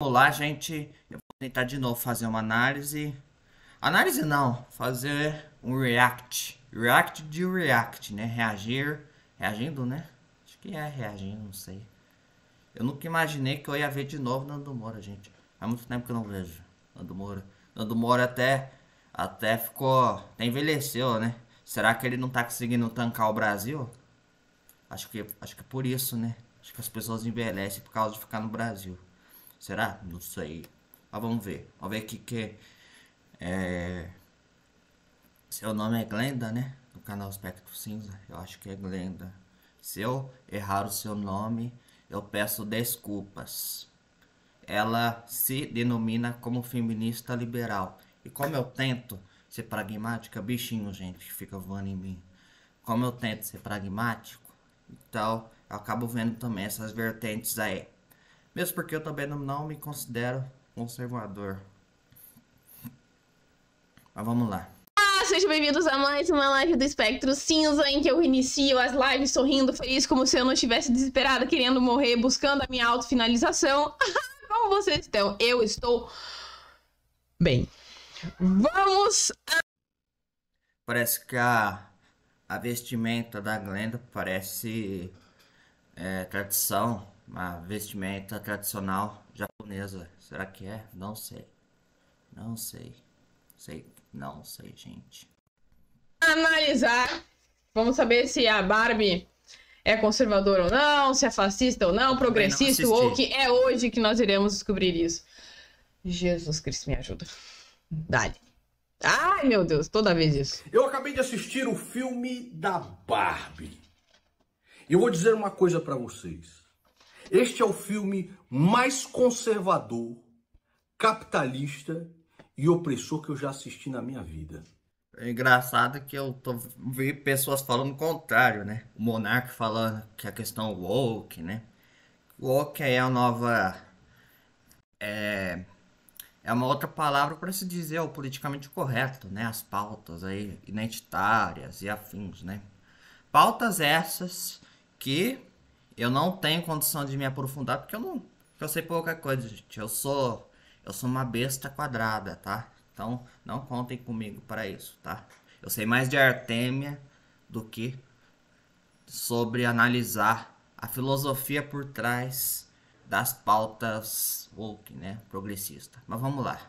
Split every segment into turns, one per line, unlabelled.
Olá, gente. Eu vou tentar de novo fazer uma análise. Análise não, fazer um react. React de react, né? Reagir. Reagindo, né? Acho que é reagindo, não sei. Eu nunca imaginei que eu ia ver de novo Nando Moura, gente. Há muito tempo que eu não vejo Nando Moura. Nando Moura até ficou. Até envelheceu, né? Será que ele não tá conseguindo tancar o Brasil? Acho que é por isso, né? Acho que as pessoas envelhecem por causa de ficar no Brasil. Será? Não sei. Mas vamos ver. Vamos ver que seu nome é Glenda, né? Do canal Espectro Cinza. Eu acho que é Glenda. Se eu errar o seu nome, eu peço desculpas. Ela se denomina como feminista liberal. E como eu tento ser pragmática, bichinho, gente, que fica voando em mim. Como eu tento ser pragmático, então eu acabo vendo também essas vertentes aí. Mesmo porque eu também não me considero conservador. Mas vamos lá.
Sejam bem-vindos a mais uma live do Espectro Cinza, em que eu inicio as lives sorrindo, feliz, como se eu não estivesse desesperada, querendo morrer, buscando a minha autofinalização. Como vocês estão? Eu estou bem. Vamos!
Parece que a vestimenta da Glenda parece tradição, uma vestimenta tradicional japonesa. Será que é? Não sei. Não sei. Não sei, gente.
Analisar. Vamos saber se a Barbie é conservadora ou não, se é fascista ou não,
Eu também não
progressista ou
assisti.
que é hoje que nós iremos descobrir isso. Jesus Cristo, me ajuda. Dale. Ai, meu Deus, toda vez isso.
Eu acabei de assistir o filme da Barbie. E eu vou dizer uma coisa pra vocês. Este é o filme mais conservador, capitalista e opressor que eu já assisti na minha vida.
É engraçado que vi pessoas falando o contrário, né? O Monark falando que a questão woke, né? Woke é a nova. É uma outra palavra para se dizer o politicamente correto, né? As pautas aí identitárias e afins, né? Pautas essas que eu não tenho condição de me aprofundar porque porque eu sei pouca coisa, gente. Eu sou uma besta quadrada, tá? Então não contem comigo para isso, tá? Eu sei mais de Artêmia do que sobre analisar a filosofia por trás das pautas woke, né, progressista. Mas vamos lá.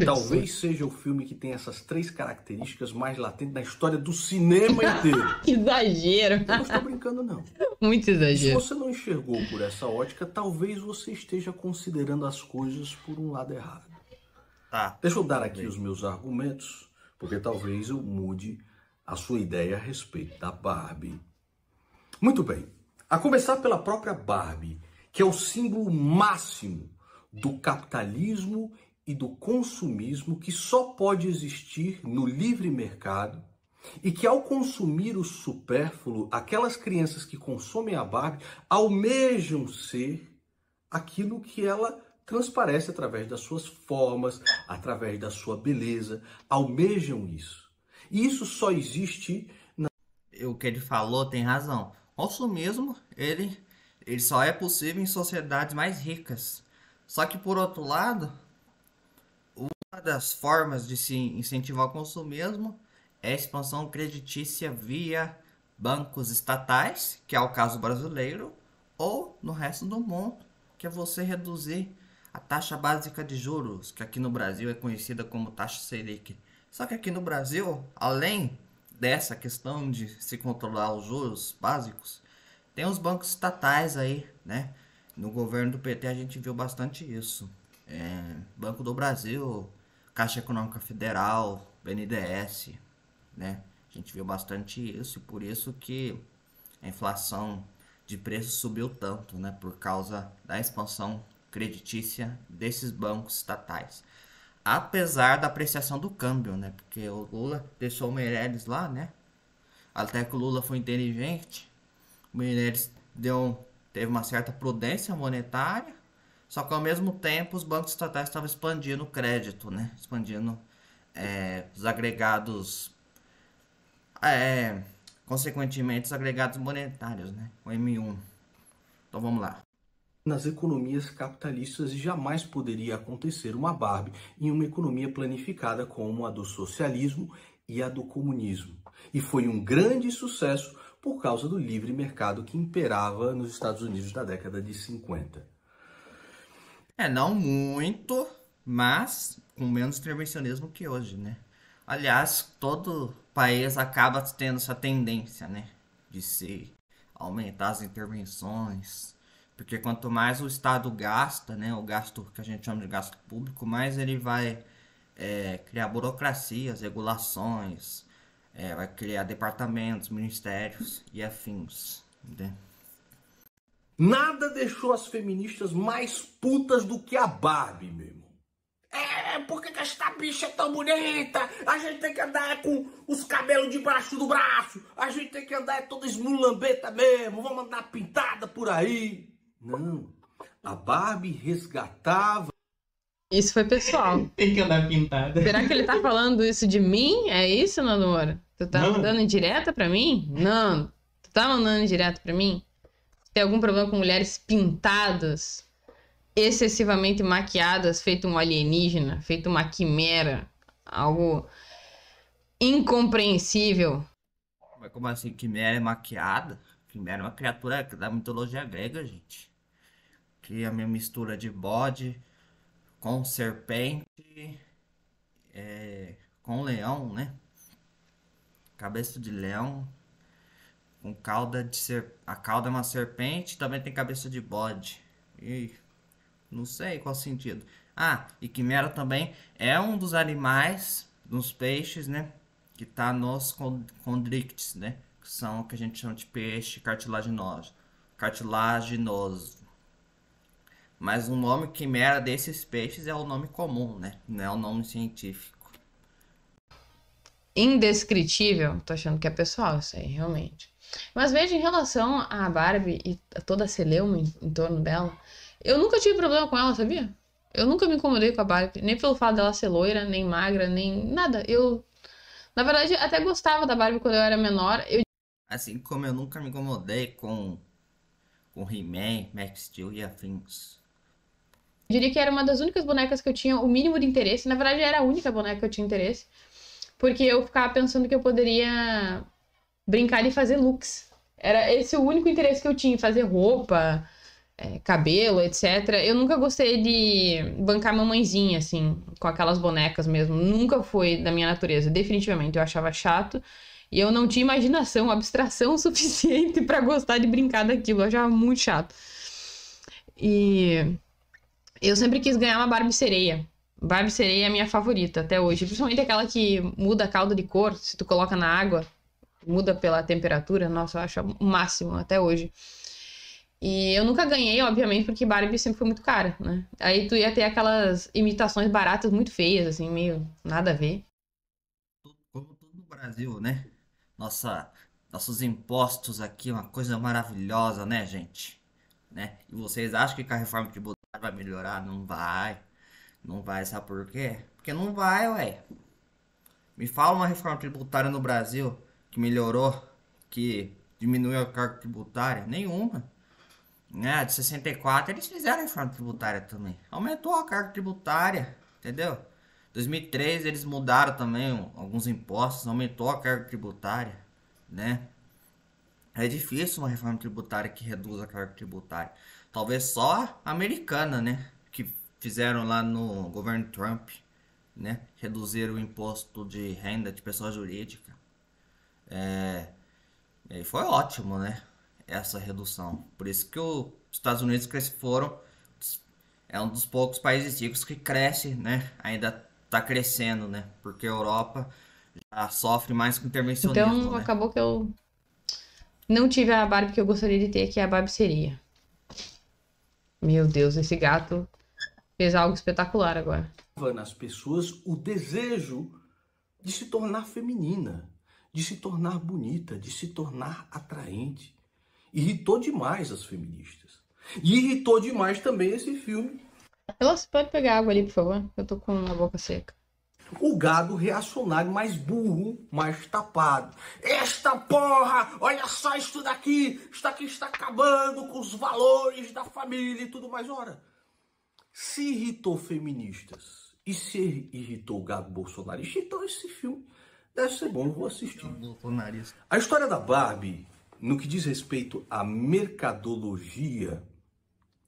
Talvez seja o filme que tem essas três características mais latentes na história do cinema inteiro.
Que exagero.
Eu não estou brincando, não.
Muito
Se
exagero.
você não enxergou por essa ótica, talvez você esteja considerando as coisas por um lado errado.
Tá.
Deixa eu dar aqui os meus argumentos, porque talvez eu mude a sua ideia a respeito da Barbie. Muito bem. A começar pela própria Barbie, que é o símbolo máximo do capitalismo e do consumismo que só pode existir no livre mercado e que, ao consumir o supérfluo, aquelas crianças que consomem a Barbie almejam ser aquilo que ela transparece através das suas formas, através da sua beleza, almejam isso. E isso só existe
O que ele falou tem razão. O consumismo, ele só é possível em sociedades mais ricas. Só que por outro lado, uma das formas de se incentivar o consumismo é a expansão creditícia via bancos estatais, que é o caso brasileiro, ou no resto do mundo, que é você reduzir a taxa básica de juros, que aqui no Brasil é conhecida como taxa Selic. Só que aqui no Brasil, além dessa questão de se controlar os juros básicos, tem os bancos estatais aí, né? No governo do PT a gente viu bastante isso. Banco do Brasil, Caixa Econômica Federal, BNDES, né? A gente viu bastante isso e por isso que a inflação de preços subiu tanto, né? Por causa da expansão creditícia desses bancos estatais. Apesar da apreciação do câmbio, né? Porque o Lula deixou o Meirelles lá, né? Até que o Lula foi inteligente, o Meirelles teve uma certa prudência monetária, só que ao mesmo tempo os bancos estatais estavam expandindo o crédito, né? Expandindo os agregados, consequentemente os agregados monetários, né? O M1. Então vamos lá.
nas economias capitalistas e jamais poderia acontecer uma Barbie em uma economia planificada como a do socialismo e a do comunismo. E foi um grande sucesso por causa do livre mercado que imperava nos Estados Unidos na década de 50.
Não muito, mas com menos intervencionismo que hoje, né? Aliás, todo país acaba tendo essa tendência, né? De se aumentar as intervenções. Porque quanto mais o Estado gasta, né? O gasto que a gente chama de gasto público, mais ele vai criar burocracias, regulações, vai criar departamentos, ministérios e afins, né?
Nada deixou as feministas mais putas do que a Barbie, meu irmão. Por que esta bicha é tão bonita? A gente tem que andar com os cabelos debaixo do braço. A gente tem que andar toda esmulambeta mesmo. Vamos andar pintada por aí. Não. A Barbie resgatava...
Isso foi pessoal.
Tem que andar pintada.
Será que ele tá falando isso de mim? É isso, Nando Moura? Tu tá mandando indireta pra mim? Não. Tu tá mandando indireta pra mim? Tem algum problema com mulheres pintadas, excessivamente maquiadas, feito um alienígena, feito uma quimera, algo incompreensível?
Mas como assim, quimera é maquiada? Quimera é uma criatura da mitologia grega, gente. Que é a minha mistura de bode com serpente, com leão, né? Cabeça de leão. Com cauda de a cauda é uma serpente, também tem cabeça de bode. E não sei qual sentido. E quimera também é um dos animais, dos peixes, né? Que tá nos condrictes, né? Que são o que a gente chama de peixe cartilaginoso. Mas o nome quimera desses peixes é o nome comum, né? Não é o nome científico.
Indescritível. Tô achando que é pessoal isso aí, realmente. Mas veja, em relação à Barbie e a toda a celeuma em torno dela, eu nunca tive problema com ela, sabia? Eu nunca me incomodei com a Barbie, nem pelo fato dela ser loira, nem magra, nem nada. Na verdade, até gostava da Barbie quando eu era menor.
Assim como eu nunca me incomodei com He-Man, Max Steel e afins.
Eu diria que era uma das únicas bonecas que eu tinha o mínimo de interesse. Na verdade, era a única boneca que eu tinha interesse. Porque eu ficava pensando que eu poderia brincar de fazer looks. Era esse o único interesse que eu tinha, fazer roupa, cabelo, etc. Eu nunca gostei de bancar mamãezinha, assim, com aquelas bonecas mesmo. Nunca foi da minha natureza, definitivamente. Eu achava chato e eu não tinha imaginação, abstração suficiente pra gostar de brincar daquilo. Eu achava muito chato. E eu sempre quis ganhar uma Barbie sereia. Barbie sereia é a minha favorita até hoje. Principalmente aquela que muda a cauda de cor, se tu coloca na água, muda pela temperatura. Nossa, eu acho o máximo até hoje. E eu nunca ganhei, obviamente, porque Barbie sempre foi muito cara, né? Aí tu ia ter aquelas imitações baratas muito feias, assim, meio nada a ver.
Como tudo no Brasil, né? Nossos impostos aqui, uma coisa maravilhosa, né, gente? Né? E vocês acham que com a reforma tributária vai melhorar? Não vai. Não vai, sabe por quê? Porque não vai, ué. Me fala uma reforma tributária no Brasil que melhorou, que diminuiu a carga tributária. Nenhuma. De 64 eles fizeram a reforma tributária também. Aumentou a carga tributária, entendeu? 2003 eles mudaram também alguns impostos, aumentou a carga tributária, né? É difícil uma reforma tributária que reduza a carga tributária. Talvez só a americana, né? Que fizeram lá no governo Trump, né? Reduziram o imposto de renda de pessoa jurídica. E foi ótimo, né? Essa redução. Por isso que os Estados Unidos é um dos poucos países ricos que cresce, né? Ainda tá crescendo, né? Porque a Europa já sofre mais com intervencionismo,
então,
né?
Acabou que eu não tive a Barbie que eu gostaria de ter, que é a Barbie seria. Meu Deus, esse gato fez algo espetacular agora.
Nas pessoas o desejo de se tornar feminina, de se tornar bonita, de se tornar atraente. Irritou demais as feministas. E irritou demais também esse filme.
Ela pode pegar água ali, por favor? Eu tô com a boca seca.
o gado reacionário mais burro, mais tapado. Esta porra, olha só isso daqui está acabando com os valores da família e tudo mais. Ora, se irritou feministas e se irritou o gado bolsonarista, então esse filme deve ser bom, eu vou assistir. A história da Barbie, no que diz respeito à mercadologia,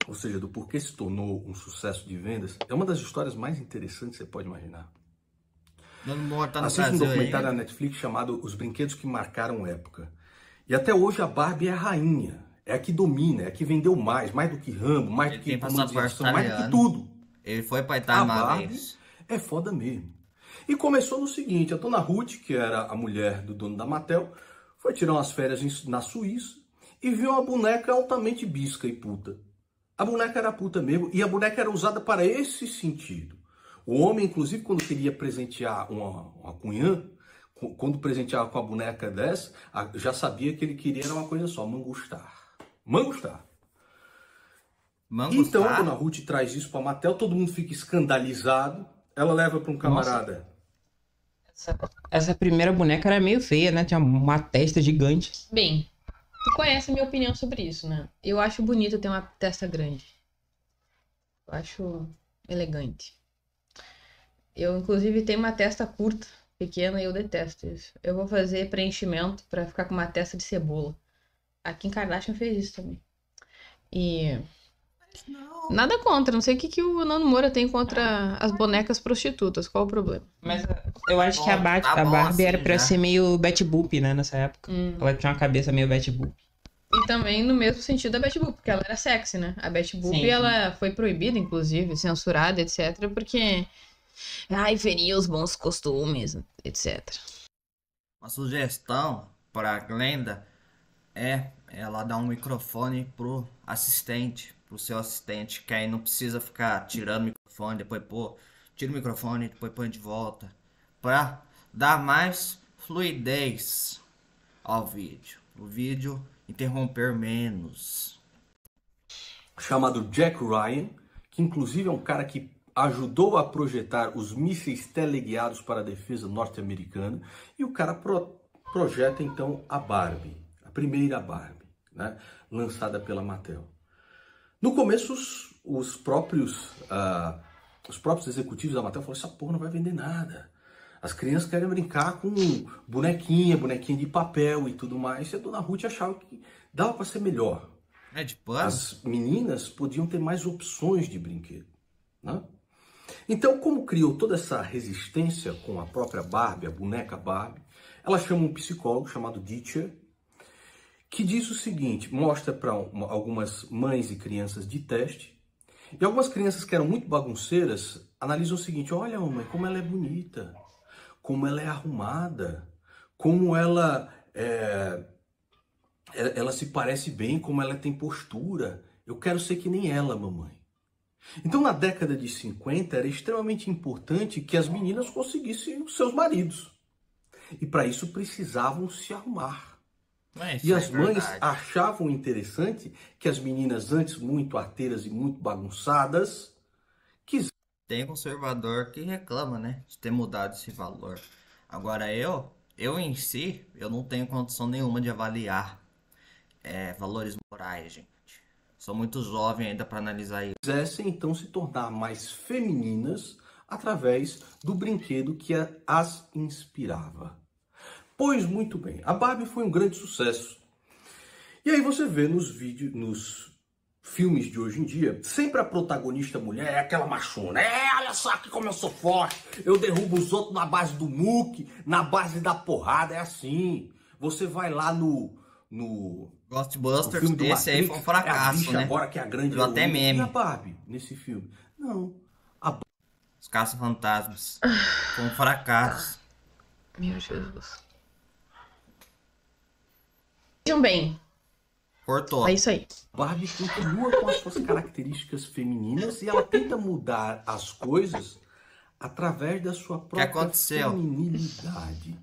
ou seja, do porquê se tornou um sucesso de vendas, é uma das histórias mais interessantes que você pode imaginar. Assiste um documentário na Netflix chamado Os Brinquedos que Marcaram Época. E até hoje a Barbie é a rainha, é a que domina, é a que vendeu mais do que Rambo, mais do que Comando de Ação, mais do que tudo.
Ele foi pra Itália uma
Barbie
vez.
É foda mesmo. E começou no seguinte, a dona Ruth, que era a mulher do dono da Mattel, foi tirar umas férias na Suíça e viu uma boneca altamente bisca e puta. A boneca era puta mesmo e a boneca era usada para esse sentido. O homem, inclusive, quando queria presentear uma cunhã, quando presenteava com a boneca dessa, já sabia que ele queria era uma coisa só, mangustar. Mangustar. Então, quando a Ruth traz isso para a Mattel, todo mundo fica escandalizado. Ela leva para um camarada.
Essa primeira boneca era meio feia, né? Tinha uma testa gigante.
Bem, tu conhece a minha opinião sobre isso, né? Eu acho bonito ter uma testa grande. Eu acho elegante. Eu, inclusive, tenho uma testa curta, pequena, e eu detesto isso. Eu vou fazer preenchimento pra ficar com uma testa de cebola. A Kim Kardashian fez isso também. E... nada contra, não sei o que o Nando Moura tem contra as bonecas prostitutas, qual o problema?
Mas eu acho que a Barbie era pra ser meio Betty Boop, né, nessa época. Ela tinha uma cabeça meio Betty Boop.
E também no mesmo sentido da Betty Boop, porque ela era sexy, né? A Betty Boop, ela foi proibida, inclusive, censurada, etc, porque... ai, feria os bons costumes, etc.
Uma sugestão para a Glenda é ela dar um microfone pro assistente, pro seu assistente, que aí não precisa ficar tirando o microfone, depois tira o microfone, depois põe de volta, para dar mais fluidez ao vídeo. O vídeo interromper menos.
Chamado Jack Ryan, que inclusive é um cara que ajudou a projetar os mísseis teleguiados para a defesa norte-americana, e o cara projeta então a Barbie, a primeira Barbie, né, lançada pela Mattel. No começo, os próprios executivos da Mattel falaram: essa porra não vai vender nada. As crianças querem brincar com bonequinha de papel e tudo mais. E a dona Ruth achava que dava para ser melhor. As meninas podiam ter mais opções de brinquedo, né? Então, como criou toda essa resistência com a própria Barbie, a boneca Barbie, ela chama um psicólogo chamado Ditcher, que diz o seguinte, mostra para algumas mães e crianças de teste, e algumas crianças que eram muito bagunceiras analisam o seguinte: olha, mamãe, como ela é bonita, como ela é arrumada, como ela se parece bem, como ela tem postura. Eu quero ser que nem ela, mamãe. Então, na década de 50, era extremamente importante que as meninas conseguissem os seus maridos. E para isso precisavam se arrumar. E as mães achavam interessante que as meninas, antes muito arteiras e muito bagunçadas,
tem conservador que reclama, né, de ter mudado esse valor. Agora eu em si, eu não tenho condição nenhuma de avaliar valores morais, gente. Sou muito jovem ainda para analisar isso.
Quisessem então se tornar mais femininas através do brinquedo que as inspirava. Pois muito bem, a Barbie foi um grande sucesso. E aí você vê nos filmes de hoje em dia, sempre a protagonista mulher é aquela machona. Olha só aqui como eu sou forte, eu derrubo os outros na base do muque, na base da porrada, é assim. Você vai lá no
Ghostbusters, esse Matrix, aí foi um fracasso, né?
Agora que é a grande
até meme.
E a Barbie nesse filme? Não.
Os Caça-Fantasmas. Foi um fracasso.
Meu Jesus. Vejam bem.
Cortou.
É isso aí.
Barbie continua com as suas características femininas e ela tenta mudar as coisas através da sua própria feminilidade.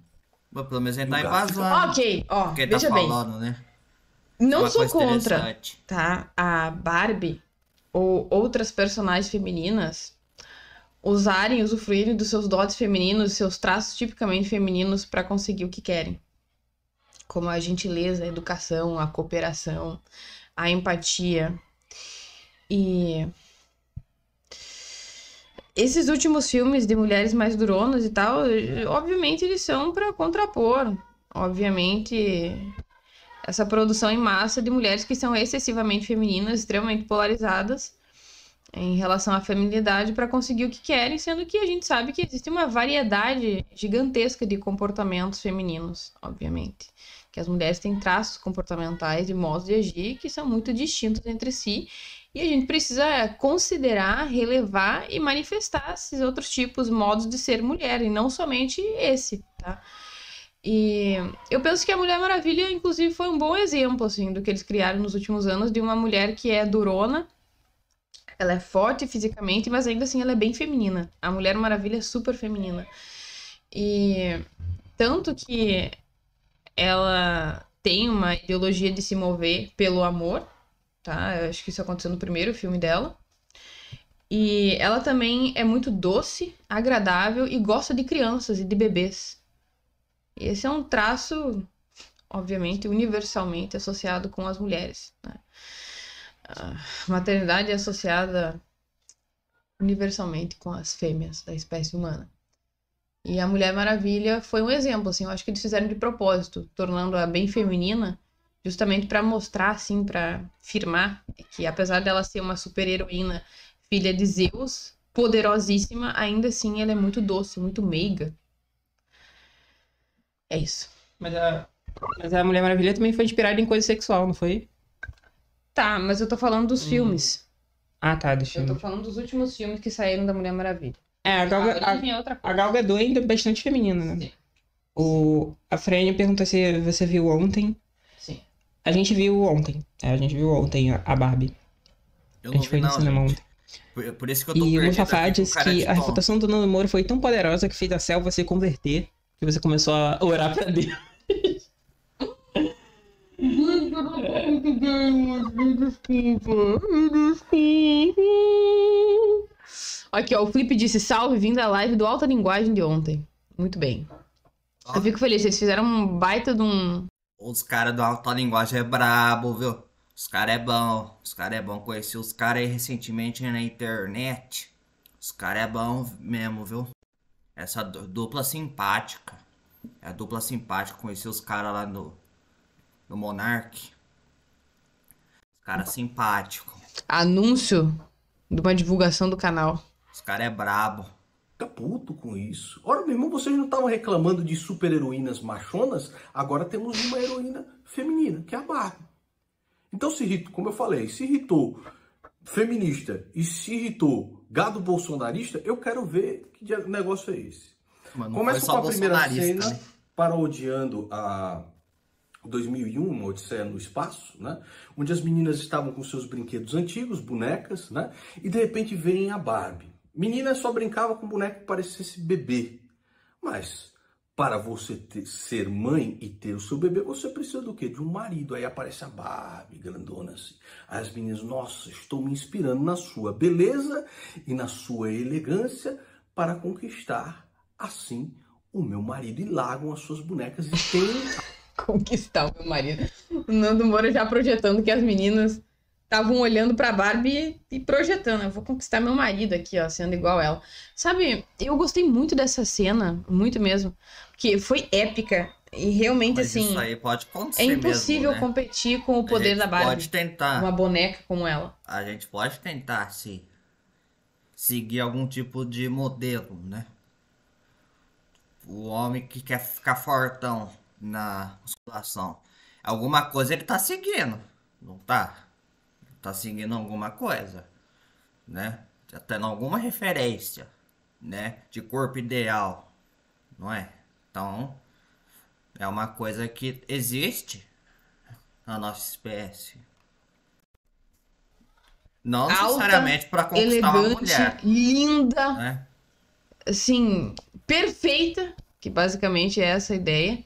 Bom, pelo menos ele tá invasando.
Ok, ó,
que
veja
tá falando,
bem.
Né?
Não sou contra, tá? A Barbie ou outras personagens femininas usarem, usufruírem dos seus dotes femininos, seus traços tipicamente femininos para conseguir o que querem. Como a gentileza, a educação, a cooperação, a empatia. E esses últimos filmes de mulheres mais duronas e tal, obviamente eles são para contrapor. Obviamente, essa produção em massa de mulheres que são excessivamente femininas, extremamente polarizadas em relação à feminilidade para conseguir o que querem, sendo que a gente sabe que existe uma variedade gigantesca de comportamentos femininos, obviamente. Que as mulheres têm traços comportamentais e modos de agir que são muito distintos entre si, e a gente precisa considerar, relevar e manifestar esses outros tipos, modos de ser mulher, e não somente esse, tá? E eu penso que a Mulher Maravilha, inclusive, foi um bom exemplo, assim, do que eles criaram nos últimos anos, de uma mulher que é durona. Ela é forte fisicamente, mas ainda assim ela é bem feminina. A Mulher Maravilha é super feminina. E tanto que ela tem uma ideologia de se mover pelo amor, tá? Eu acho que isso aconteceu no primeiro filme dela. E ela também é muito doce, agradável e gosta de crianças e de bebês. E esse é um traço, obviamente, universalmente associado com as mulheres, né? A maternidade é associada universalmente com as fêmeas da espécie humana. E a Mulher Maravilha foi um exemplo, assim, eu acho que eles fizeram de propósito, tornando-a bem feminina, justamente para mostrar, assim, para afirmar que apesar dela ser uma super-heroína, filha de Zeus, poderosíssima, ainda assim ela é muito doce, muito meiga. É isso.
Mas a Mulher Maravilha também foi inspirada em coisa sexual, não foi?
Tá, mas eu tô falando dos filmes.
Ah, tá, dos
Eu
filmes.
tô falando dos últimos filmes que saíram da Mulher Maravilha.
A
origem é outra coisa.
Gal Gadot ainda é bastante feminina, né? A Frênia pergunta se você viu ontem.
Sim.
A gente viu ontem. A gente viu ontem a Barbie.
Eu
A
não
gente foi
vi,
no
não,
cinema
gente.
ontem.
Por isso que eu tô
E o
perdido
Mustafa
aqui com
disse
cara de
que a
tonto.
reputação do Nando Moura foi tão poderosa que fez a Selva se converter, que você começou a orar pra Deus.
Aqui, ó, o Felipe disse: salve, vindo da live do Alta Linguagem de ontem. Muito bem.
Ó.
Eu fico feliz, eles fizeram um baita de um...
Os caras do Alta Linguagem é brabo, viu? Os caras é bom. Os caras é bom. Conheci os caras aí recentemente na internet. Os caras é bom mesmo, viu? Essa dupla simpática. É a dupla simpática. Conheci os caras lá no Monark. Os caras simpáticos.
Anúncio de uma divulgação do canal.
Os caras é brabo.
Fica puto com isso. Ora, meu irmão, vocês não estavam reclamando de super-heroínas machonas? Agora temos uma heroína feminina, que é a Barbie. Então se irritou, como eu falei, se irritou feminista e se irritou gado bolsonarista, eu quero ver que negócio é esse.
Mas não
Começa
foi só
com a primeira
bolsonarista,
cena,
né?
parodiando a 2001, uma Odisseia no Espaço, né? Onde as meninas estavam com seus brinquedos antigos, bonecas, né? E de repente vem a Barbie. Menina só brincava com boneco que parecesse bebê. Mas para você ser mãe e ter o seu bebê, você precisa do quê? De um marido. Aí aparece a Barbie, grandona assim. Aí as meninas, nossa, estou me inspirando na sua beleza e na sua elegância para conquistar, assim, o meu marido. E largam as suas bonecas e tem...
Conquistar o meu marido. O Nando Moura já projetando que as meninas estavam olhando pra Barbie e projetando. Eu vou conquistar meu marido aqui, ó, sendo igual ela. Sabe, eu gostei muito dessa cena, muito mesmo. Porque foi épica. E realmente,
Mas
assim,
isso aí pode acontecer
é impossível
mesmo, né?
competir com o
A
poder
gente
da Barbie.
pode tentar.
Uma boneca como ela.
A gente pode tentar seguir algum tipo de modelo, né? O homem que quer ficar fortão na musculação. Alguma coisa ele tá seguindo, não tá? Tá seguindo alguma coisa, né? Já tendo alguma referência, né? De corpo ideal, não é? Então, é uma coisa que existe na nossa espécie. Não necessariamente para conquistar uma
elegante,
mulher,
linda,
né?
assim, perfeita, que basicamente é essa a ideia,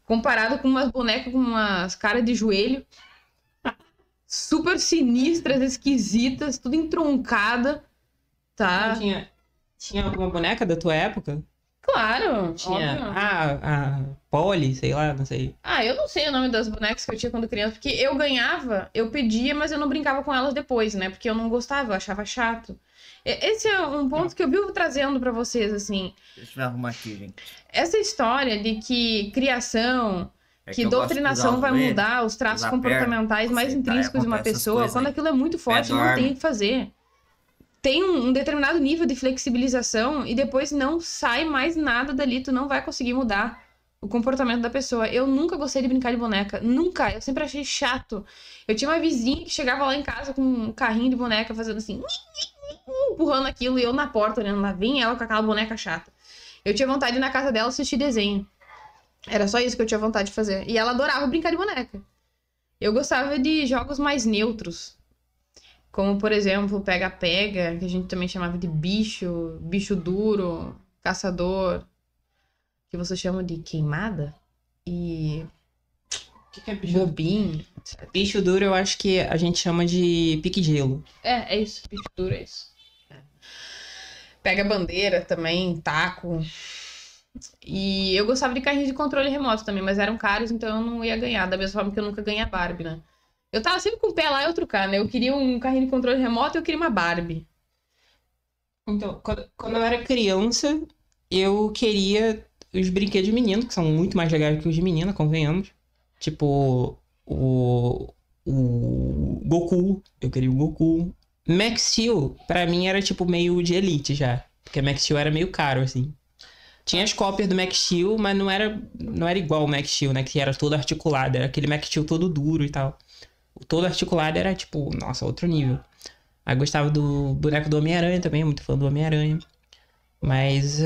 comparado com umas bonecas com umas caras de joelho, super sinistras, esquisitas, tudo entroncada, tá?
Tinha alguma boneca da tua época?
Claro,
Tinha
óbvio.
a Polly, sei lá, não sei.
Eu não sei o nome das bonecas que eu tinha quando criança, porque eu ganhava, eu pedia, mas eu não brincava com elas depois, né? Porque eu não gostava, eu achava chato. Esse é um ponto que eu vivo trazendo pra vocês, assim.
Deixa eu arrumar aqui, gente.
Essa história de que criação, que
eu gosto de
doutrinação
usar
vai
o joelho,
mudar os traços
usar a
comportamentais
perna,
mais
aceitar,
intrínsecos de uma
acontece essas
pessoa,
coisas
quando
aí.
aquilo é muito forte, não
dorme.
tem o que fazer. Tem um determinado nível de flexibilização e depois não sai mais nada dali, tu não vai conseguir mudar o comportamento da pessoa. Eu nunca gostei de brincar de boneca, nunca, eu sempre achei chato. Eu tinha uma vizinha que chegava lá em casa com um carrinho de boneca fazendo assim, empurrando aquilo e eu na porta olhando lá, vinha ela com aquela boneca chata. Eu tinha vontade de ir na casa dela assistir desenho. Era só isso que eu tinha vontade de fazer. E ela adorava brincar de boneca. Eu gostava de jogos mais neutros. Como, por exemplo, pega-pega, que a gente também chamava de bicho, bicho duro, caçador, que você chama de queimada, e
O que é bicho?
bobinho.
Bicho duro eu acho que a gente chama de pique-gelo.
É isso, bicho duro é isso. Pega bandeira também, taco. E eu gostava de carrinhos de controle remoto também, mas eram caros, então eu não ia ganhar, da mesma forma que eu nunca ganhei a Barbie, né? Eu tava sempre com o pé lá e outro cá, né? Eu queria um carrinho de controle remoto e eu queria uma Barbie.
Então, quando eu era criança, eu queria os brinquedos de menino, que são muito mais legais que os de menina, convenhamos. Tipo, o Goku. Eu queria o Goku. Max Steel, pra mim, era tipo meio de elite já. Porque Max Steel era meio caro, assim. Tinha as cópias do Max Steel, mas não era igual o Max Steel, né? Que era todo articulado. Era aquele Max Steel todo duro e tal. O todo articulado era tipo, nossa, outro nível. Aí gostava do boneco do Homem-Aranha também, muito fã do Homem-Aranha. Mas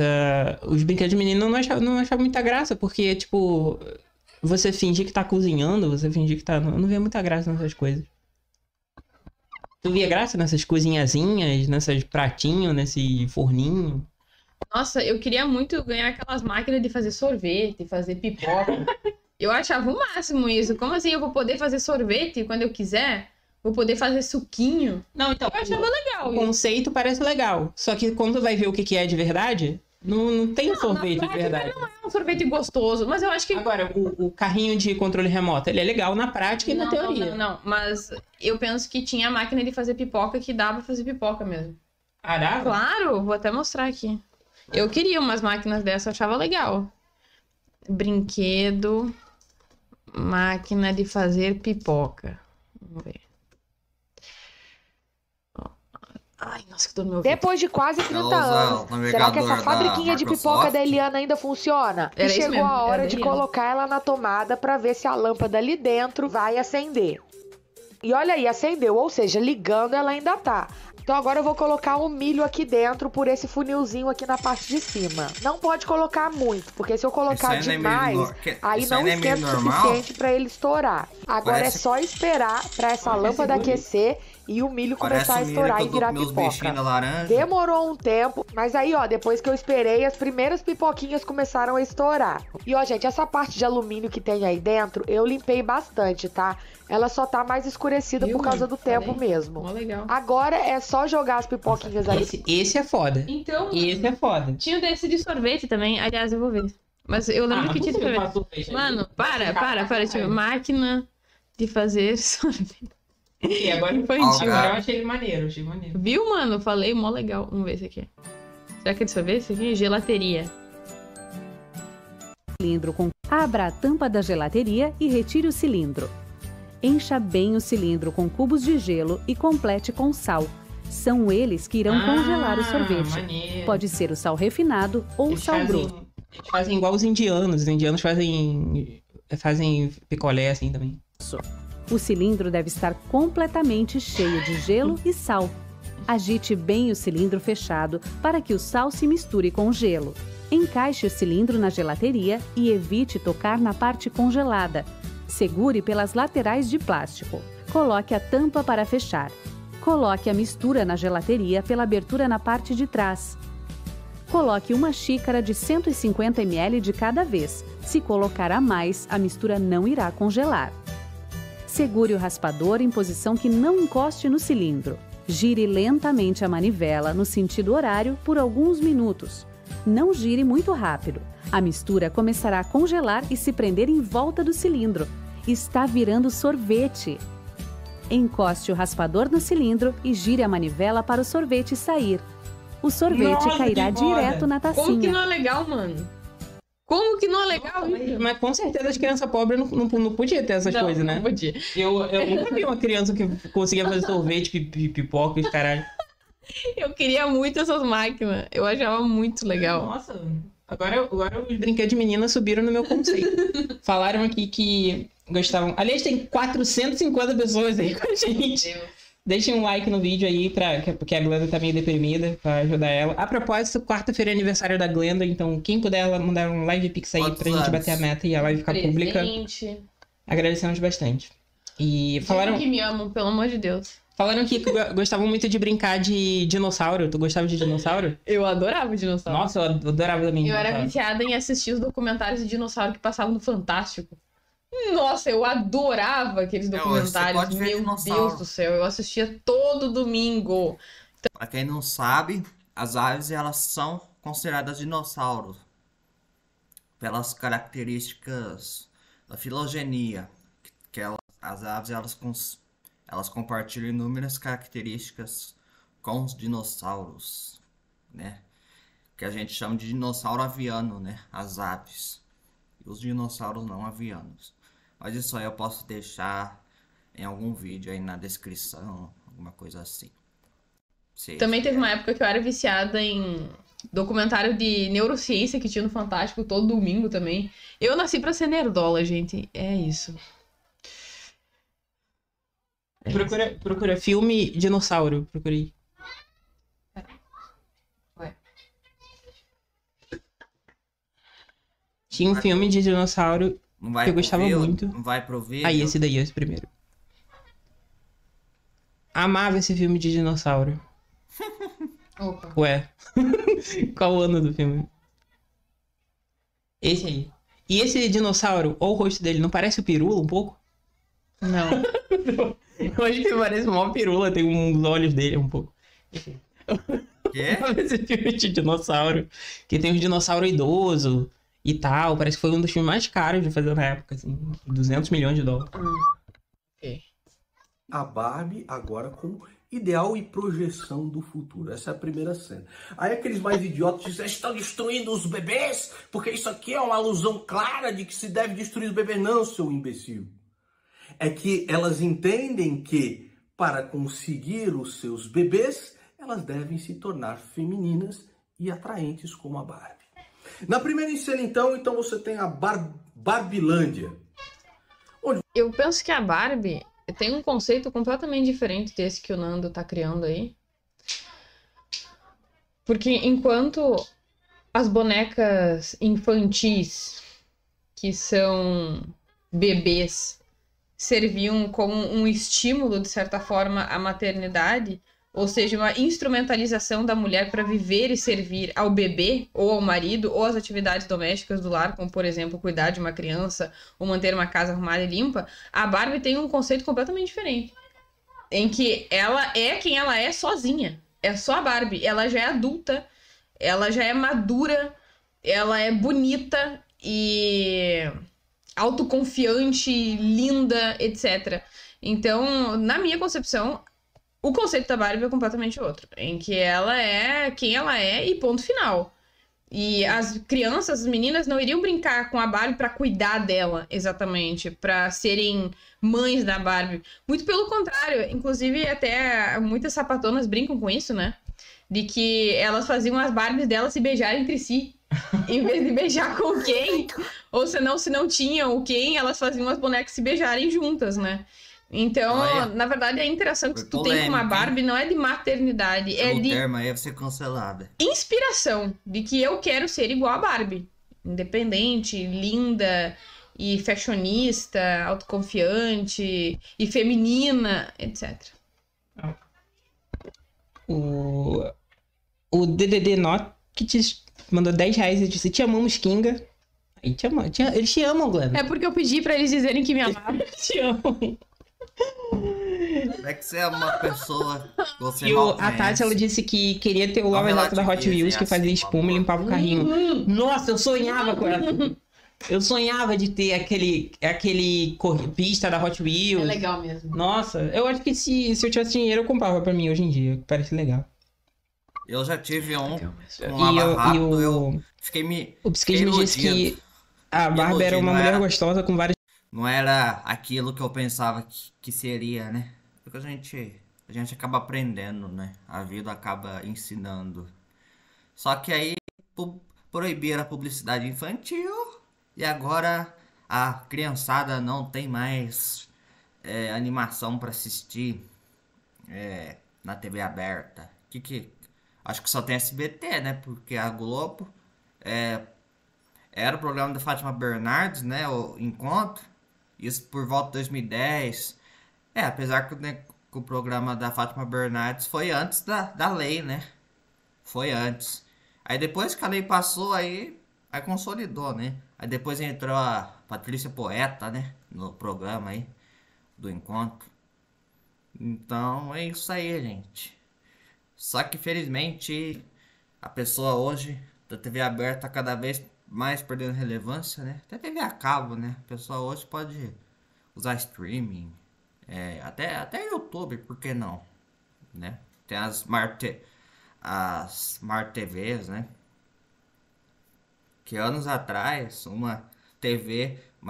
os brinquedos de menino eu não achava muita graça, porque, tipo, você fingir que tá cozinhando, você fingir que tá... Eu não via muita graça nessas coisas. Tu via graça nessas cozinhazinhas, nesses pratinhos, nesse forninho?
Nossa, eu queria muito ganhar aquelas máquinas de fazer sorvete, fazer pipoca. Eu achava o máximo isso. Como assim eu vou poder fazer sorvete quando eu quiser? Vou poder fazer suquinho?
Não, então,
Eu achava legal
o
isso.
conceito parece legal. Só que quando vai ver o que é de verdade, não tem sorvete de verdade.
Não é um sorvete gostoso, mas eu acho que...
Agora, o carrinho de controle remoto, ele é legal na prática e na teoria.
Não. Mas eu penso que tinha a máquina de fazer pipoca que dá pra fazer pipoca mesmo.
Ah, dá?
Claro, vou até mostrar aqui. Eu queria umas máquinas dessas, eu achava legal. Brinquedo, máquina de fazer pipoca. Vamos ver. Ai, nossa, que dor no meu ouvido.
Depois de quase 30
Ela usa
anos,
o
será que
navegador
essa
da
fabriquinha de pipoca
Microsoft?
da Eliana ainda funciona?
Era
E
isso
chegou
mesmo,
a
era
hora
da
de
Eliana.
colocar ela na tomada para ver se a lâmpada ali dentro vai acender. E olha aí, acendeu, ou seja, ligando ela ainda tá. Então agora eu vou colocar o milho aqui dentro por esse funilzinho aqui na parte de cima. Não pode colocar muito, porque se eu colocar
Isso aí não é
demais,
meio
aí
isso
não
aí não é meio
esquenta o
normal?
suficiente para ele estourar. Agora
Parece-
é só esperar para essa lâmpada aquecer e o milho
Parece
começar a
o milho
estourar
que
e
eu dou
virar
pros meus
pipoca.
bichinhos da laranja.
Demorou um tempo, mas aí, ó, depois que eu esperei, as primeiras pipoquinhas começaram a estourar. E, ó, gente, essa parte de alumínio que tem aí dentro, eu limpei bastante, tá? Ela só tá mais escurecida
Viu,
por causa
mano?
do tempo
Falei.
mesmo.
Mó legal.
Agora é só jogar as pipoquinhas aí.
Esse é foda.
Então,
Esse é foda.
tinha desse de sorvete também. Aliás, eu vou ver. Mas eu lembro que tinha de sorvete. Mano, para. Tipo, máquina de fazer sorvete.
E agora
Infantil.
Agora eu achei ele maneiro,
Viu, mano? Falei, mó legal. Vamos ver esse aqui. Será que é de sorvete? Esse aqui? Gelateria.
Abra a tampa da gelateria e retire o cilindro. Encha bem o cilindro com cubos de gelo e complete com sal. São eles que irão congelar o sorvete.
Maneiro.
Pode ser o sal refinado ou o
Eles
sal grosso.
eles fazem igual os indianos. Os indianos fazem picolé assim também.
O cilindro deve estar completamente cheio de gelo e sal. Agite bem o cilindro fechado para que o sal se misture com o gelo. Encaixe o cilindro na gelateria e evite tocar na parte congelada. Segure pelas laterais de plástico. Coloque a tampa para fechar. Coloque a mistura na gelateria pela abertura na parte de trás. Coloque uma xícara de 150 ml de cada vez. Se colocar a mais, a mistura não irá congelar. Segure o raspador em posição que não encoste no cilindro. Gire lentamente a manivela no sentido horário por alguns minutos. Não gire muito rápido. A mistura começará a congelar e se prender em volta do cilindro. Está virando sorvete. Encoste o raspador no cilindro e gire a manivela para o sorvete sair. O sorvete
Nossa,
cairá
que foda.
direto na
Como que
tacinha.
não é legal, mano? Como que não é legal?
Mas com certeza as crianças pobres não podiam ter essas coisas, né?
Não podia.
Eu nunca vi uma criança que conseguia fazer sorvete, pipoca e caralho.
Eu queria muito essas máquinas. Eu achava muito legal.
Nossa, agora os brinquedos de menina subiram no meu conceito. Falaram aqui que gostavam... Aliás, tem 450 pessoas aí com a gente. Deixem um like no vídeo aí, porque a Glenda tá meio deprimida, pra ajudar ela. A propósito, quarta-feira é aniversário da Glenda, então quem puder mandar um live pix aí pra gente bater a meta e a live ficar pública,
Presente.
agradecemos bastante. E
Falaram que me amam, pelo amor de Deus.
falaram que gostavam muito de brincar de dinossauro. Tu gostava de dinossauro?
Eu adorava dinossauro.
Nossa, eu adorava também
Eu era
dinossauro.
viciada em assistir os documentários de dinossauro que passavam no Fantástico. Nossa, eu adorava aqueles
hoje você
documentários.
pode ver
Meu
dinossauro.
Deus do céu, eu assistia todo domingo.
Pra quem não sabe, as aves elas são consideradas dinossauros pelas características da filogenia, que as aves elas compartilham inúmeras características com os dinossauros, né? Que a gente chama de dinossauro aviano, né? As aves e os dinossauros não avianos. Mas isso aí eu posso deixar em algum vídeo aí na descrição, alguma coisa assim. Sei.
Também teve uma época que eu era viciada em documentário de neurociência que tinha no Fantástico todo domingo também. Eu nasci pra ser nerdola, gente. É isso.
Procura filme dinossauro, procurei.
Ué.
Tinha um filme de dinossauro.
Não vai
que eu
pro
gostava
vídeo?
muito.
Não vai pro vídeo?
Aí, esse daí, esse primeiro. Amava esse filme de dinossauro.
Opa.
Ué. Qual o ano do filme? Esse aí. E esse dinossauro, ou o rosto dele, não parece o Pirula um pouco?
Não.
Eu acho que parece o maior Pirula, tem uns olhos dele um pouco.
Quê?
Esse filme de dinossauro, que tem um dinossauro idoso e tal, parece que foi um dos filmes mais caros de fazer na época, assim, 200 milhões de dólares.
A Barbie agora com ideal e projeção do futuro. Essa é a primeira cena. Aí aqueles mais idiotas dizem, estão destruindo os bebês, porque isso aqui é uma alusão clara de que se deve destruir os bebês. Não, seu imbecil. É que elas entendem que para conseguir os seus bebês, elas devem se tornar femininas e atraentes como a Barbie. Na primeira cena, então você tem a Barbilândia.
Eu penso que a Barbie tem um conceito completamente diferente desse que o Nando tá criando aí. Porque enquanto as bonecas infantis, que são bebês, serviam como um estímulo, de certa forma, à maternidade, ou seja, uma instrumentalização da mulher para viver e servir ao bebê, ou ao marido, ou às atividades domésticas do lar, como, por exemplo, cuidar de uma criança, ou manter uma casa arrumada e limpa, a Barbie tem um conceito completamente diferente. Em que ela é quem ela é sozinha. É só a Barbie. Ela já é adulta, ela já é madura, ela é bonita e autoconfiante, linda, etc. Então, na minha concepção, o conceito da Barbie é completamente outro, em que ela é quem ela é e ponto final. E as crianças, as meninas, não iriam brincar com a Barbie pra cuidar dela, exatamente, pra serem mães da Barbie. Muito pelo contrário, inclusive até muitas sapatonas brincam com isso, né? De que elas faziam as Barbies delas se beijarem entre si. Em vez de beijar com quem, ou senão, se não tinham o quem, elas faziam as bonecas se beijarem juntas, né? Então,
Olha.
na verdade, a interação que
Foi
tu tem com uma
polêmica, hein?
Barbie não é de maternidade, é
O
de
termo aí vai ser cancelado.
inspiração, de que eu quero ser igual a Barbie. Independente, linda e fashionista, autoconfiante e feminina, etc.
O DDD Not que te mandou 10 reais e disse, te amamos, Kinga. Aí eles te amam, Glenda.
É porque eu pedi pra eles dizerem que me amavam.
Te amam.
Como é que você é uma pessoa que você
E
mal
a Tati, ela
conhece?
disse que queria ter o
Não
lava-jato da Hot
relativizem
Wheels que fazia
assim,
espuma e limpava o carrinho. Nossa, eu sonhava com essa. Eu sonhava de ter aquele pista da Hot Wheels.
É legal mesmo.
Nossa, eu acho que se eu tivesse dinheiro, eu comprava pra mim hoje em dia. Parece legal.
Eu já tive um com
E
lava rápido, eu fiquei
o Bisquete me disse
iludido.
que a Barbie era uma
Iludido,
mulher
era.
gostosa com várias.
Não era aquilo que eu pensava que seria, né? Porque a gente acaba aprendendo, né? A vida acaba ensinando. Só que aí proibiram a publicidade infantil e agora a criançada não tem mais animação pra assistir na TV aberta. Acho que só tem SBT, né? Porque a Globo era o programa da Fátima Bernardes, né? O Encontro. Isso por volta de 2010. Apesar que, né, que o programa da Fátima Bernardes foi antes da lei, né? Foi antes. Aí depois que a lei passou, aí consolidou, né? Aí depois entrou a Patrícia Poeta, né? No programa aí do Encontro. Então é isso aí, gente. Só que felizmente a pessoa hoje da TV aberta tá cada vez mais perdendo relevância, né? Até TV a cabo, né? A pessoa hoje pode usar streaming, até YouTube, por que não? Né? Tem as Smart TVs, né? Que anos atrás, uma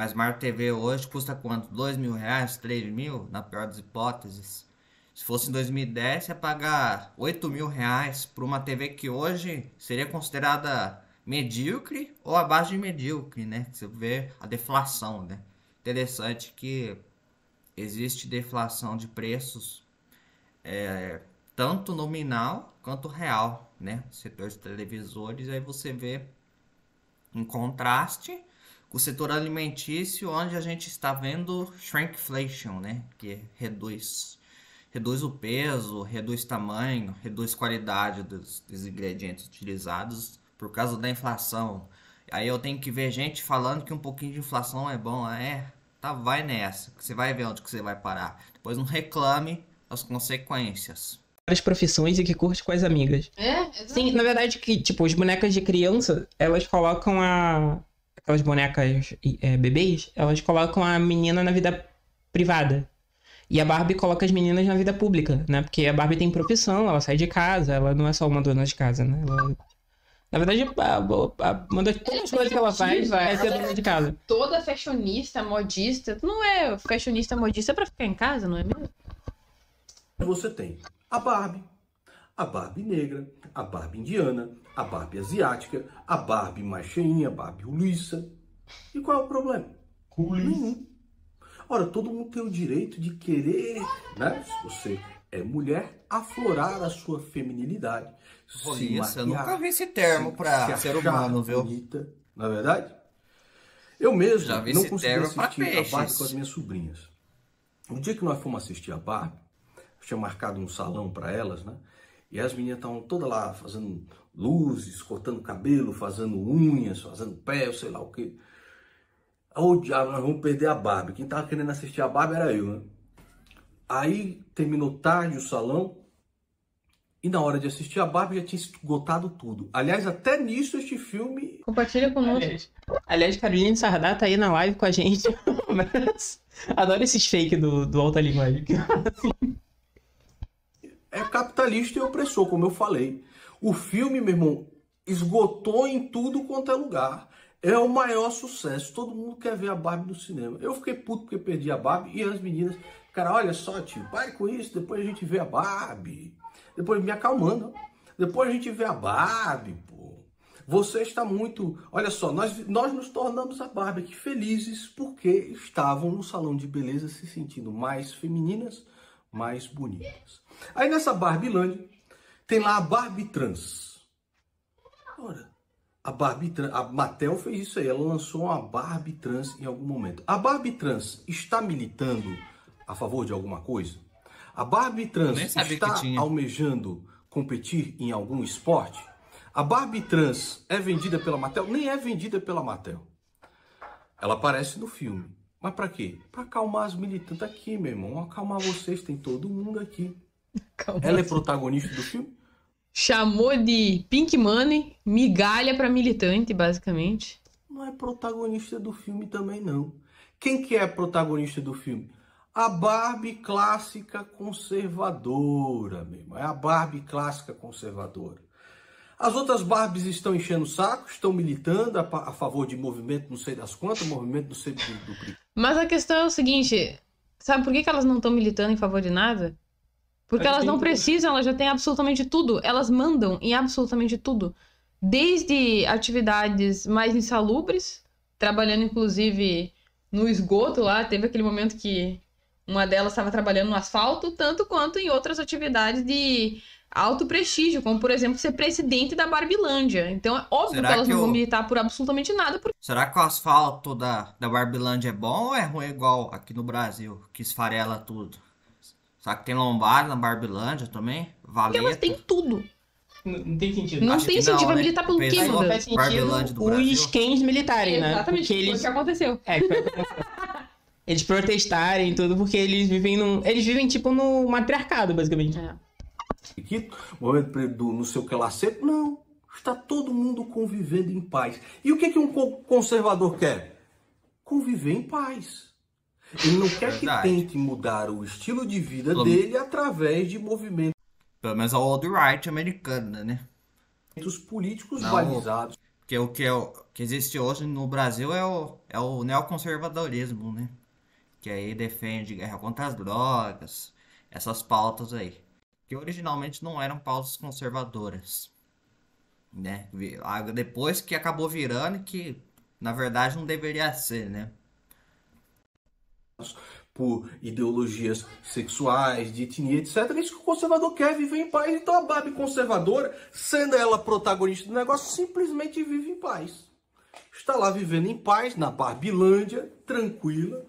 Smart TV hoje custa quanto? R$2.000, R$3.000, na pior das hipóteses. Se fosse em 2010, você ia pagar R$8.000 por uma TV que hoje seria considerada medíocre ou abaixo de medíocre, né? Você vê a deflação, né? Interessante que existe deflação de preços, tanto nominal quanto real, né? Setor de televisores, aí você vê em contraste com o setor alimentício, onde a gente está vendo shrinkflation, né? Que reduz o peso, reduz tamanho, reduz qualidade dos ingredientes utilizados por causa da inflação. Aí eu tenho que ver gente falando que um pouquinho de inflação é bom. Tá, vai nessa, que você vai ver onde que você vai parar. Depois não reclame as consequências.
Várias profissões e que curte com as amigas.
Exato.
Sim, na verdade que, tipo, as bonecas de criança, elas colocam aquelas bonecas bebês, elas colocam a menina na vida privada. E a Barbie coloca as meninas na vida pública, né? Porque a Barbie tem profissão, ela sai de casa, ela não é só uma dona de casa, né? Na verdade, uma das poucas coisas que ela faz é ser dona de casa.
Toda fashionista, modista, não é fashionista, modista pra ficar em casa, não é mesmo?
Você tem a Barbie negra, a Barbie indiana, a Barbie asiática, a Barbie mais cheinha, a Barbie ruliça. E qual é o problema? Nenhum. Ora, todo mundo tem o direito de querer, né? Se você é mulher, aflorar a sua feminilidade.
Isso, eu nunca vi esse termo pra ser humano, viu?
Bonita, não é verdade? Eu mesmo
Já vi
não
esse
consegui
termo pra
assistir a Barbie
peixes.
com as minhas sobrinhas. No dia que nós fomos assistir a Barbie, eu tinha marcado um salão para elas, né? E as meninas estavam todas lá fazendo luzes, cortando cabelo, fazendo unhas, fazendo pé, sei lá o quê. Ô diabo, nós vamos perder a Barbie. Quem tava querendo assistir a Barbie era eu, né? Aí terminou tarde o salão. E na hora de assistir a Barbie já tinha esgotado tudo. Aliás, até nisso este filme...
Compartilha conosco.
Aliás, Caroline Sardá tá aí na live com a gente. Mas adoro esses fake do Alta Linguagem.
É capitalista e opressor, como eu falei. O filme, meu irmão, esgotou em tudo quanto é lugar. É o maior sucesso. Todo mundo quer ver a Barbie no cinema. Eu fiquei puto porque perdi a Barbie. E as meninas, cara, olha só, tio, pare com isso. Depois a gente vê a Barbie. Depois me acalmando. Depois a gente vê a Barbie, pô. Você está muito... Olha só, nós nos tornamos a Barbie aqui felizes porque estavam no salão de beleza se sentindo mais femininas, mais bonitas. Aí nessa Barbieland tem lá a Barbie trans. Ora, a Mattel fez isso aí, ela lançou uma Barbie trans em algum momento. A Barbie trans está militando a favor de alguma coisa? A Barbie trans está almejando competir em algum esporte? A Barbie trans é vendida pela Mattel? Nem é vendida pela Mattel. Ela aparece no filme, Mas pra quê? Pra acalmar as militantes aqui, meu irmão. Acalmar vocês, tem todo mundo aqui.
Calma.
Ela é protagonista do filme?
Chamou de Pink Money, migalha pra militante, basicamente.
Não é protagonista do filme também, não. Quem que é protagonista do filme? A Barbie clássica conservadora, meu irmão. É a Barbie clássica conservadora. As outras Barbies estão enchendo o saco, estão militando a favor de movimento não sei das quantas, movimento não sei do...
Mas a questão é o seguinte, sabe por que elas não estão militando em favor de nada? Porque elas não precisam, elas já têm absolutamente tudo. Elas mandam em absolutamente tudo. Desde atividades mais insalubres, trabalhando inclusive no esgoto lá, teve aquele momento que uma delas estava trabalhando no asfalto, tanto quanto em outras atividades de alto prestígio, como por exemplo ser presidente da Barbilândia. Então é óbvio que elas não vão militar por absolutamente nada.
Será que o asfalto da Barbilândia é bom ou é ruim igual aqui no Brasil, que esfarela tudo? Será que tem lombada na Barbilândia também? Valeta?
Porque elas têm tudo.
Não tem sentido.
Não
Acho
tem
que
sentido,
não,
vai
né?
militar pelo quê,
Pensou-
Duda?
Faz
Barbilândia do
sentido
Brasil.
os cães militares, né?
Exatamente,
Porque
foi o
eles...
que aconteceu.
É, que foi o que aconteceu. Eles protestarem e tudo, porque eles vivem Eles vivem, tipo, no matriarcado, basicamente.
É.
Aqui, momento do não sei o que lá sempre, não. Está todo mundo convivendo em paz. E o que um conservador quer? Conviver em paz. Ele não quer que
Verdade.
tente mudar o estilo de vida dele através de movimentos
Pelo menos é o old right americano, né?
políticos
Não,
balizados.
Porque o que existe hoje no Brasil é o neoconservadorismo, né? Que aí defende guerra contra as drogas, essas pautas aí. Que originalmente não eram pautas conservadoras, né? Depois que acabou virando, que na verdade não deveria ser, né?
Por ideologias sexuais, de etnia, etc. É isso que o conservador quer, viver em paz. Então a Barbie conservadora, sendo ela protagonista do negócio, simplesmente vive em paz. Está lá vivendo em paz, na Barbilândia, tranquila.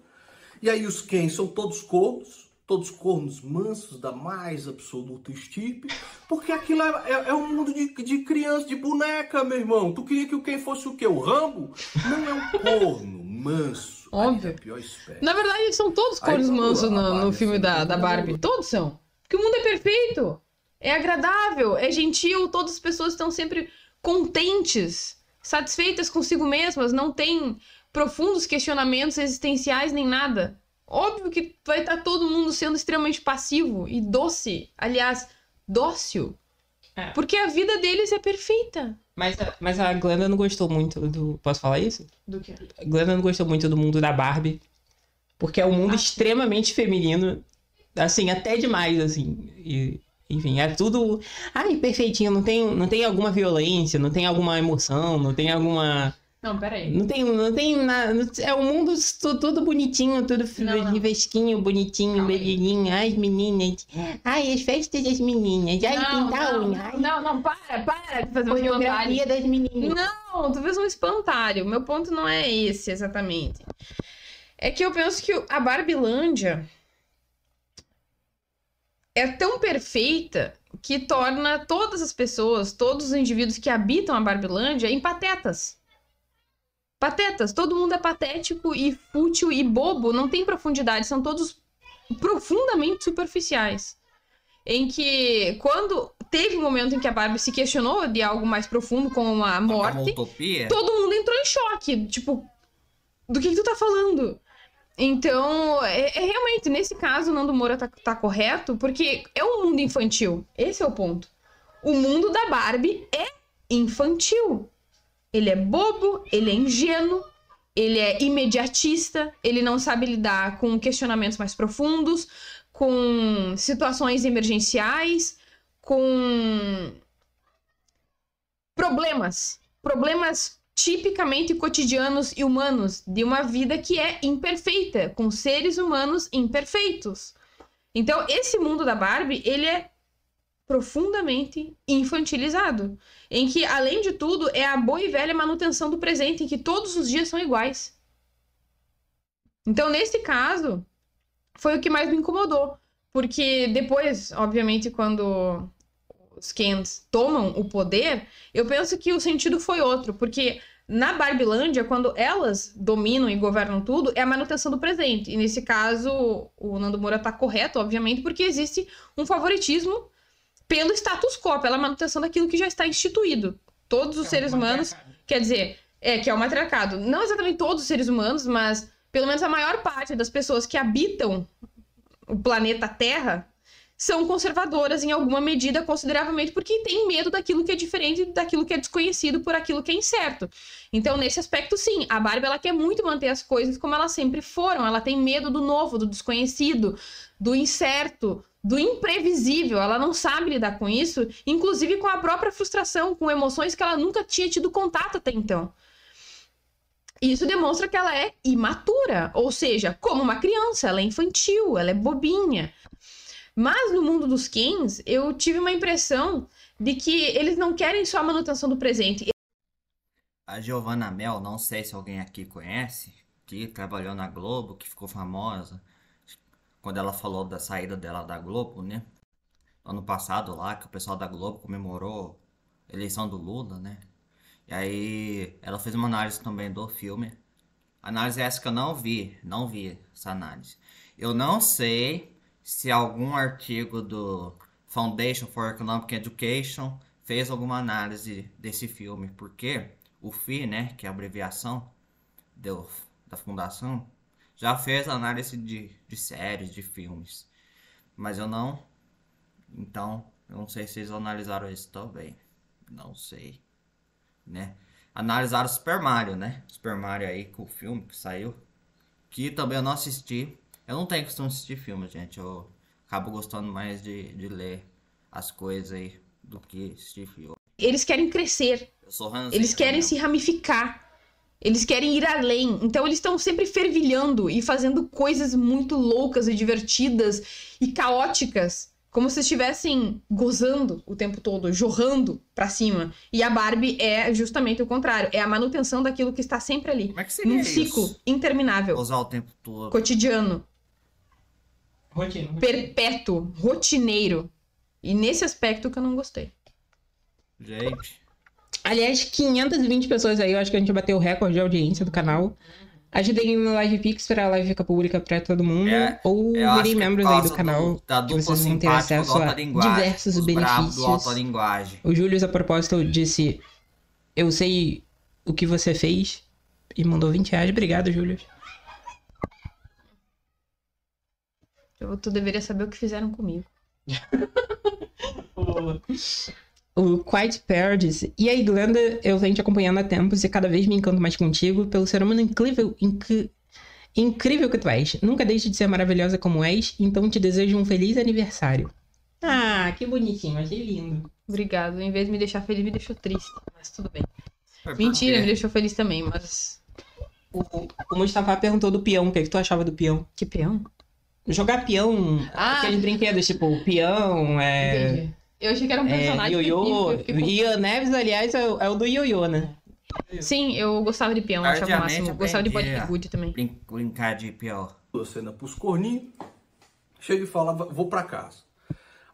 E aí os Ken são todos cornos mansos da mais absoluta estirpe, porque aquilo é um mundo de criança, de boneca, meu irmão. Tu queria que o Ken fosse o quê? O Rambo? Não é um corno manso.
Óbvio.
Aí é a pior espécie.
Na verdade, eles são todos
Aí
cornos
vamos lá,
mansos
a
no
Barbie,
filme
assim,
da
todo
Barbie.
mundo.
Todos são. Porque o mundo é perfeito. É agradável, é gentil, todas as pessoas estão sempre contentes, satisfeitas consigo mesmas, não tem profundos questionamentos existenciais nem nada. Óbvio que vai estar todo mundo sendo extremamente passivo e doce. Aliás, dócil.
É.
Porque a vida deles é perfeita.
Mas a Glenda não gostou muito do... Posso falar isso?
Do que?
A Glenda não gostou muito do mundo da Barbie. Porque é um mundo extremamente feminino. Assim, até demais, assim. E, enfim, é tudo... Ai, perfeitinho. Não tem alguma violência, não tem alguma emoção, não tem alguma...
Não, peraí.
Não tem nada. É um mundo tudo bonitinho, tudo
Não.
fresquinho, bonitinho,
Calma aí.
beijinho. Ai, as meninas. Ai, as festas das meninas. Ai, pintar a unha. Ai,
não, para de fazer um espantalho.
coreografia das meninas.
Não, tu fez um espantalho. Meu ponto não é esse, exatamente. É que eu penso que a Barbilândia é tão perfeita que torna todas as pessoas, todos os indivíduos que habitam a Barbilândia em patetas. Patetas. Todo mundo é patético e fútil e bobo. Não tem profundidade. São todos profundamente superficiais. Em que, quando teve um momento em que a Barbie se questionou de algo mais profundo, como a
Uma
morte,
utopia.
todo mundo entrou em choque. Tipo, do que tu tá falando? Então, realmente, nesse caso, o Nando Moura tá correto, porque é um mundo infantil. Esse é o ponto. O mundo da Barbie é infantil. Ele é bobo, ele é ingênuo, ele é imediatista, ele não sabe lidar com questionamentos mais profundos, com situações emergenciais, com problemas tipicamente cotidianos e humanos de uma vida que é imperfeita, com seres humanos imperfeitos. Então, esse mundo da Barbie, ele é profundamente infantilizado, em que, além de tudo, é a boa e velha manutenção do presente, em que todos os dias são iguais. Então, nesse caso, foi o que mais me incomodou, porque depois, obviamente, quando os Kens tomam o poder, eu penso que o sentido foi outro, porque Na Barbilândia, quando elas dominam e governam tudo, é a manutenção do presente. E nesse caso, o Nando Moura tá correto, obviamente, porque existe um favoritismo pelo status quo, pela manutenção daquilo que já está instituído. Todos os seres humanos, quer dizer, que é o matriarcado. Não exatamente todos os seres humanos, mas pelo menos a maior parte das pessoas que habitam o planeta Terra são conservadoras em alguma medida consideravelmente porque têm medo daquilo que é diferente, daquilo que é desconhecido, por aquilo que é incerto. Então, nesse aspecto, sim, a Barbie ela quer muito manter as coisas como elas sempre foram. Ela tem medo do novo, do desconhecido, do incerto, do imprevisível. Ela não sabe lidar com isso, inclusive com a própria frustração, com emoções que ela nunca tinha tido contato até então. Isso demonstra que ela é imatura, ou seja, como uma criança, ela é infantil, ela é bobinha. Mas no mundo dos Kens, eu tive uma impressão de que eles não querem só a manutenção do presente.
A Giovanna Mel, não sei se alguém aqui conhece, que trabalhou na Globo, que ficou famosa quando ela falou da saída dela da Globo, né? Ano passado lá, que o pessoal da Globo comemorou a eleição do Lula, né? E aí ela fez uma análise também do filme. Análise essa que eu não vi essa análise. Eu não sei se algum artigo do Foundation for Economic Education fez alguma análise desse filme, porque o FI, né, que é a abreviação da fundação, já fez análise de séries, de filmes, mas eu não, então eu não sei se eles analisaram isso também, não sei, né. Analisaram Super Mario, né, Super Mario aí com o filme que saiu, que também eu não assisti. Eu não tenho costume de assistir filme, gente. Eu acabo gostando mais de ler as coisas aí do que assistir filme.
Eles querem crescer.
Eu sou ranzinho,
Eles querem se ramificar. Eles querem ir além. Então eles estão sempre fervilhando e fazendo coisas muito loucas e divertidas e caóticas. Como se estivessem gozando o tempo todo, jorrando pra cima. E a Barbie é justamente o contrário. É a manutenção daquilo que está sempre ali.
Como é que seria
num
isso?
ciclo interminável.
Usar o tempo todo.
Cotidiano.
Rotina.
Perpétuo. Rotineiro. E nesse aspecto que eu não gostei.
Gente,
Aliás, 520 pessoas aí, eu acho que a gente bateu o recorde de audiência do canal. Ajudem no Live Pix pra live ficar pública pra todo mundo. Ou
eu acho
virem
que é
membros
por
aí
causa
do canal,
da
que
dupla
vocês vão ter
simpática
acesso
do
a
autolinguagem,
diversos
os bravos do
benefícios.
autolinguagem.
O Júlio, a propósito, disse: eu sei o que você fez. E mandou 20 reais. Obrigado, Júlio.
Tu deveria saber o que fizeram comigo.
O Quiet Pair disse: e aí, Glenda, eu venho te acompanhando há tempos e cada vez me encanto mais contigo pelo ser humano incrível que tu és. Nunca deixe de ser maravilhosa como és, então te desejo um feliz aniversário. Ah, que bonitinho, achei lindo.
Obrigado. Em vez de me deixar feliz, me deixou triste. Mas tudo bem.
Por
Mentira,
quê?
me deixou feliz também, mas...
O Mustafa perguntou do peão, o que tu achava do peão?
Que peão?
Jogar peão,
Ah!
aqueles brinquedos, tipo, o peão,
Entendi. Eu achei que era um personagem.
ioiô.
específico, eu fiquei
Ian Neves, aliás, é o do ioiô, né?
Sim, eu gostava de peão, eu achava o
Tardiamente
máximo. Gostava de
aprendi a
bodyguard também.
Brincar de pior.
A cena pros corninhos, chega e fala, vou pra casa.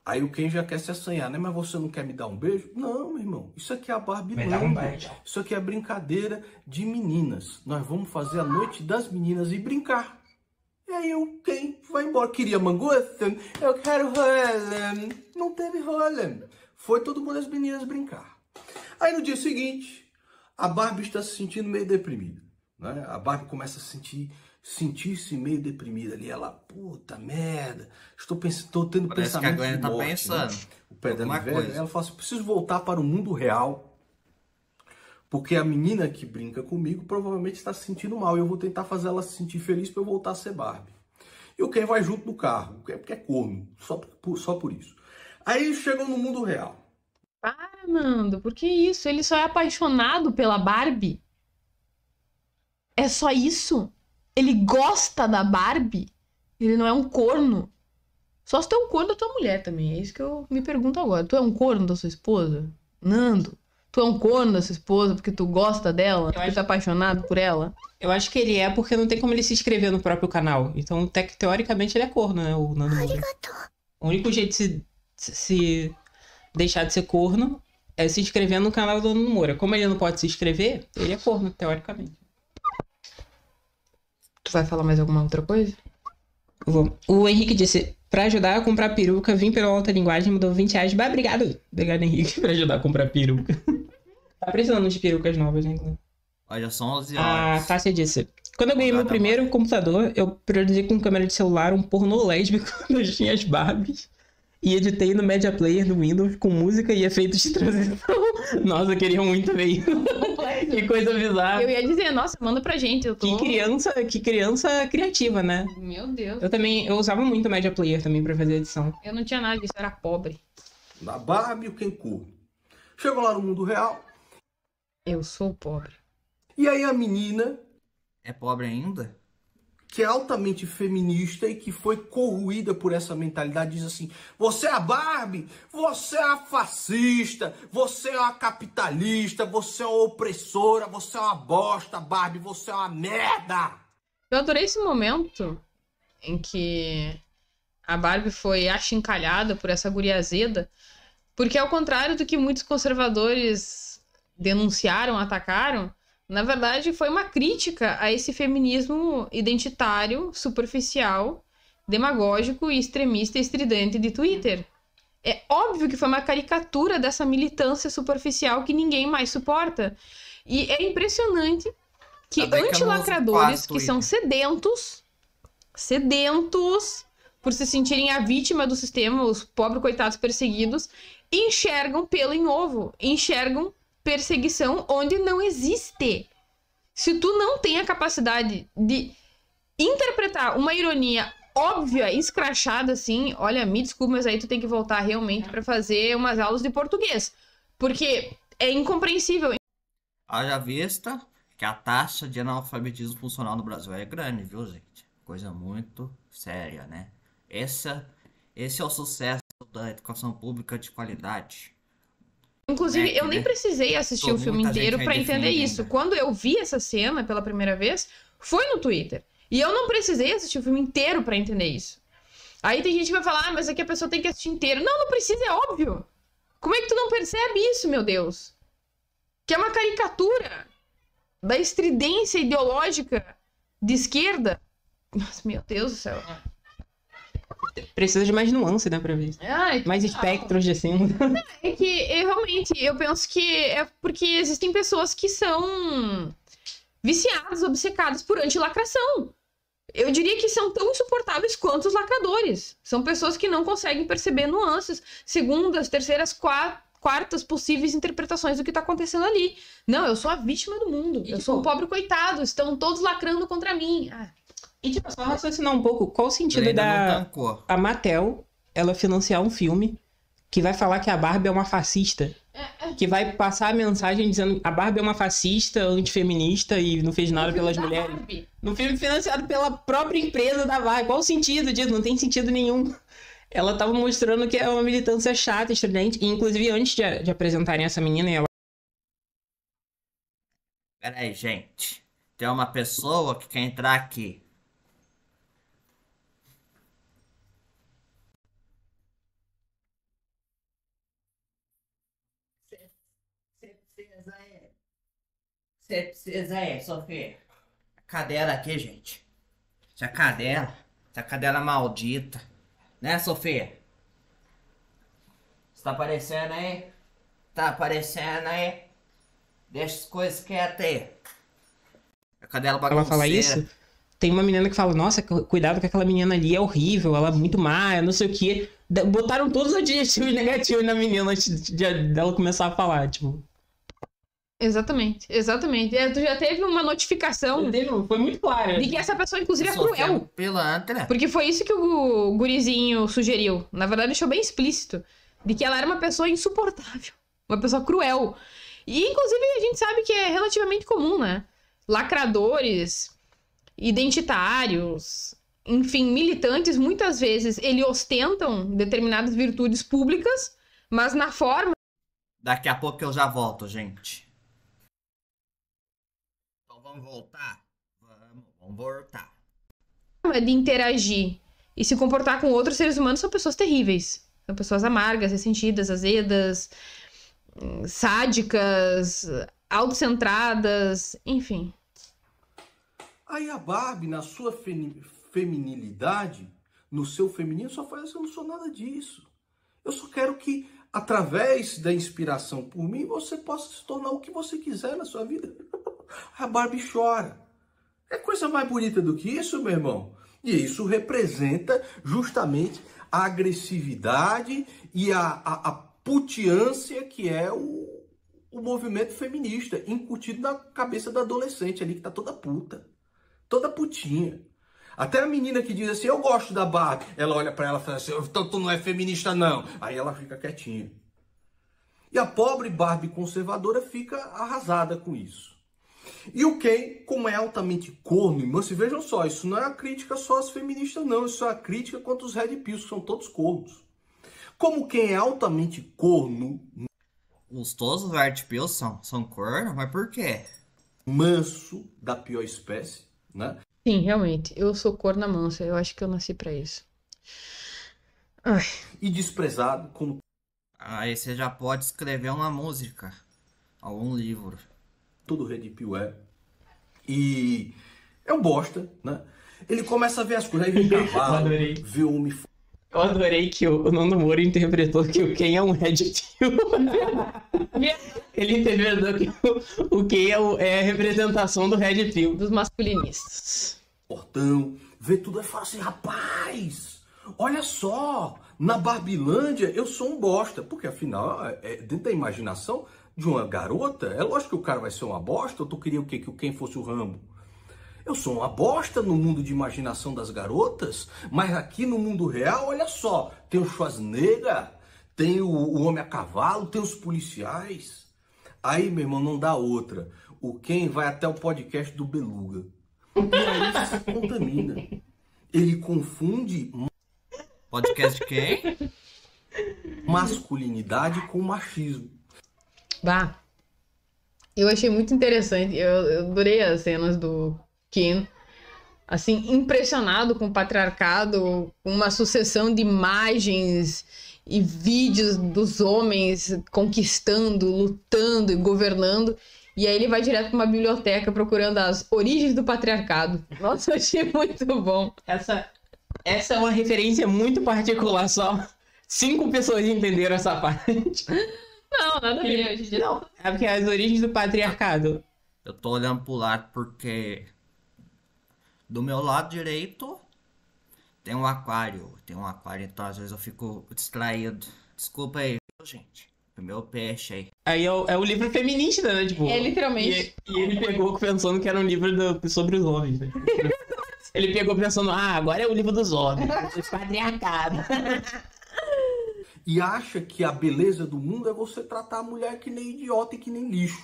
Aí o Ken já quer se assanhar, né? Mas você não quer me dar um beijo? Não, meu irmão, isso aqui é a Barbie
Me dá um
Land.
beijo.
Isso aqui é brincadeira de meninas. Nós vamos fazer a noite das meninas e brincar. E aí o Ken vai embora. Queria mangosta? Eu quero rolê. Não teve rolê. Foi todo mundo as meninas brincar. Aí no dia seguinte, a Barbie está se sentindo meio deprimida, né? A Barbie começa a sentir-se meio deprimida ali. Ela, puta merda, estou tendo
Parece que a
pensamento
Glenn
de
tá
morte,
pensando.
né? O pé da
Alguma
velha,
coisa.
ela fala assim, preciso voltar para o mundo real, porque a menina que brinca comigo provavelmente está se sentindo mal e eu vou tentar fazer ela se sentir feliz para eu voltar a ser Barbie. E o Ken vai junto no carro, porque é corno, só por isso. Aí eles chegam no mundo real.
Para, Nando, por que isso? Ele só é apaixonado pela Barbie? É só isso? Ele gosta da Barbie? Ele não é um corno? Só se tu é um corno da tua mulher também. É isso que eu me pergunto agora. Tu é um corno da sua esposa? Nando, tu é um corno da sua esposa porque tu gosta dela? Porque tu é apaixonado por ela?
Eu acho que ele é porque não tem como ele se inscrever no próprio canal. Então, teoricamente, ele é corno, né? O Nando Moura. O único jeito de se deixar de ser corno é se inscrevendo no canal do Nando Moura. Como ele não pode se inscrever, ele é corno, teoricamente.
Tu vai falar mais alguma outra coisa?
Vou. O Henrique disse, pra ajudar a comprar peruca, vim pela alta linguagem, mudou 20 reais. Bah, obrigado. Obrigado, Henrique, pra ajudar a comprar peruca. Tá precisando de perucas novas, né?
Olha, são 11
A
horas.
Tássia disse, quando eu ganhei meu
Nada
primeiro computador, eu produzi com câmera de celular um pornô lésbico das minhas Barbies. E editei no Media Player do Windows com música e efeitos de transição. Nossa, eu queria muito ver isso. Que coisa bizarra.
Eu ia dizer, nossa, manda pra gente, eu tô...
Que criança criativa, né?
Meu Deus.
Eu usava muito o Media Player também pra fazer edição.
Eu não tinha nada disso, eu era pobre.
Da Barbie, o Kenku. Chegou lá no mundo real.
Eu sou pobre.
E aí a menina,
É pobre ainda?
que é altamente feminista e que foi corroída por essa mentalidade, diz assim, você é a Barbie, você é a fascista, você é a capitalista, você é uma opressora, você é uma bosta, Barbie, você é uma merda.
Eu adorei esse momento em que a Barbie foi achincalhada por essa guria azeda, porque ao contrário do que muitos conservadores denunciaram, atacaram, na verdade foi uma crítica a esse feminismo identitário, superficial, demagógico e extremista e estridente de Twitter. É óbvio que foi uma caricatura dessa militância superficial que ninguém mais suporta. E é impressionante que
Ainda bem que eu não uso
antilacradores
quase
que são sedentos por se sentirem a vítima do sistema, os pobres coitados perseguidos, enxergam pelo em ovo, enxergam perseguição onde não existe. Se tu não tem a capacidade de interpretar uma ironia óbvia, escrachada assim, olha, me desculpa, mas aí tu tem que voltar realmente pra fazer umas aulas de português, porque é incompreensível.
Haja vista que a taxa de analfabetismo funcional no Brasil é grande, viu, gente? Coisa muito séria, né? Esse é o sucesso da educação pública de qualidade.
Inclusive,
É que,
eu nem
né?
precisei assistir
Tô
o filme
muita
inteiro
gente
pra
aí
entender
defendendo.
isso. Quando eu vi essa cena pela primeira vez, foi no Twitter. E eu não precisei assistir o filme inteiro pra entender isso. Aí tem gente que vai falar, mas é que a pessoa tem que assistir inteiro. Não, não precisa, é óbvio. Como é que tu não percebe isso, meu Deus? Que é uma caricatura da estridência ideológica de esquerda. Nossa, meu Deus do céu.
Precisa de mais nuance, né, pra ver.
Ai,
Mais espectros de cinza.
é que realmente eu penso que é porque existem pessoas que são viciadas, obcecadas por antilacração. Eu diria que são tão insuportáveis quanto os lacradores. São pessoas que não conseguem perceber nuances, segundas, terceiras, quartas possíveis interpretações do que tá acontecendo ali. Não, eu sou a vítima do mundo. Eu sou um pobre coitado. Estão todos lacrando contra mim. Ah,
E tipo, só raciocinar um pouco, qual o
Ele
sentido
ainda não
da
tancou.
a Mattel, ela financiar um filme que vai falar que a Barbie é uma fascista? Que vai passar a mensagem dizendo a Barbie é uma fascista, antifeminista e não fez nada pelas
da
mulheres.
Barbie.
No filme financiado pela própria empresa da Barbie. Qual o sentido disso? Não tem sentido nenhum. Ela tava mostrando que é uma militância chata, estridente. E, inclusive, antes de apresentarem essa menina, ela...
Pera aí, gente. Tem uma pessoa que quer entrar aqui. Você precisa Sofia. Cadela aqui, gente. Essa cadela maldita. Né, Sofia? Você tá aparecendo aí? Tá aparecendo aí? Deixa as coisas quietas aí. A cadela
ela
bagunceira.
fala isso, tem uma menina que fala, nossa, cuidado que aquela menina ali é horrível, ela é muito má, não sei o quê. Botaram todos os adjetivos negativos na menina antes dela começar a falar, tipo...
Exatamente, exatamente. Tu já teve uma notificação
Foi muito claro.
de que essa pessoa, inclusive, é
Sofia
cruel.
pilantra.
Porque foi isso que o gurizinho sugeriu. Na verdade, deixou bem explícito. De que ela era uma pessoa insuportável. Uma pessoa cruel. E, inclusive, a gente sabe que é relativamente comum, né? Lacradores, identitários, enfim, militantes, muitas vezes, eles ostentam determinadas virtudes públicas, mas na forma
Daqui a pouco eu já volto, gente. Então vamos voltar? Vamos voltar.
de interagir e se comportar com outros seres humanos são pessoas terríveis. São pessoas amargas, ressentidas, azedas. sádicas, autocentradas, enfim.
Aí a Barbie, na sua feminilidade, no seu feminino, só faz assim, eu não sou nada disso. Eu só quero que, através da inspiração por mim, você possa se tornar o que você quiser na sua vida. A Barbie chora. É coisa mais bonita do que isso, meu irmão? E isso representa justamente a agressividade e a putiância que é o movimento feminista, incutido na cabeça da adolescente ali, que tá toda puta, toda putinha. Até a menina que diz assim, eu gosto da Barbie, ela olha pra ela e fala assim, então tu não é feminista não. Aí ela fica quietinha. E a pobre Barbie conservadora fica arrasada com isso. E o Ken, como é altamente corno, irmãos, vejam só, isso não é uma crítica só às feministas não, isso é uma crítica contra os Red Pills, que são todos cornos. Como quem é altamente corno,
Todos os Red Pills são corno, mas por quê?
manso da pior espécie, né?
Sim, realmente. Eu sou corna mansa. Eu acho que eu nasci pra isso. Ai.
E desprezado como
Aí você já pode escrever uma música, algum livro.
todo Red Pill é. E é um bosta, né? Ele começa a ver as coisas, aí vê um cavalo,
Adorei.
vê um homem.
Eu adorei que o Nando Moura interpretou que o Ken é um Red Pill. Ele interpretou que o Ken é a representação do Red Pill.
Dos masculinistas.
Portão, vê tudo e fala assim, rapaz, olha só, na Barbilândia eu sou um bosta, porque afinal, dentro da imaginação de uma garota, é lógico que o cara vai ser uma bosta, ou tu queria o quê? Que o Ken fosse o Rambo? Eu sou uma bosta no mundo de imaginação das garotas, mas aqui no mundo real, olha só, tem o Schwarzenegger, tem o homem a cavalo, tem os policiais. Aí, meu irmão, não dá outra. O Ken vai até o podcast do Beluga. E aí se contamina. Ele confunde
Podcast de quem?
masculinidade com machismo.
Bah. Eu achei muito interessante. Eu adorei as cenas do Ken. Assim, impressionado com o patriarcado, com uma sucessão de imagens e vídeos dos homens conquistando, lutando e governando. E aí ele vai direto para uma biblioteca procurando as origens do patriarcado. Nossa, eu achei muito bom.
Essa é uma referência muito particular, só 5 pessoas entenderam essa parte.
Não, nada a ver. Hoje em dia não.
É porque as origens do patriarcado.
Eu tô olhando pro lado porque do meu lado direito tem um aquário. Então às vezes eu fico distraído. Desculpa aí, viu, gente? O meu peixe aí.
Aí é o livro feminista, né? Tipo,
É, literalmente.
E ele pegou pensando que era um livro sobre os homens, né? Ele pegou pensando, agora é o livro dos homens, do patriarcado.
E acha que a beleza do mundo é você tratar a mulher que nem idiota e que nem lixo.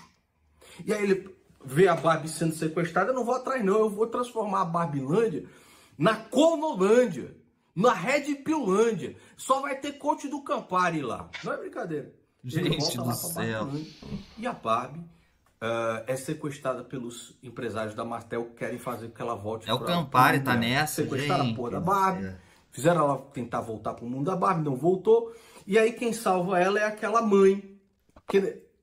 E aí ele vê a Barbie sendo sequestrada, eu não vou atrás não, eu vou transformar a Barbilândia na Cornolândia, na Red Pillândia. Só vai ter coach do Campari lá. Não é brincadeira. Ele
Gente
volta
do
lá pra
céu.
Barbilândia. E a Barbie é sequestrada pelos empresários da Mattel que querem fazer com que ela volte.
É o
pra-
Campari,
pra
tá
mundo.
nessa,
Sequestraram
gente
a porra da
do
Barbie.
céu.
Fizeram ela tentar voltar pro mundo da Barbie, não voltou. E aí quem salva ela é aquela mãe.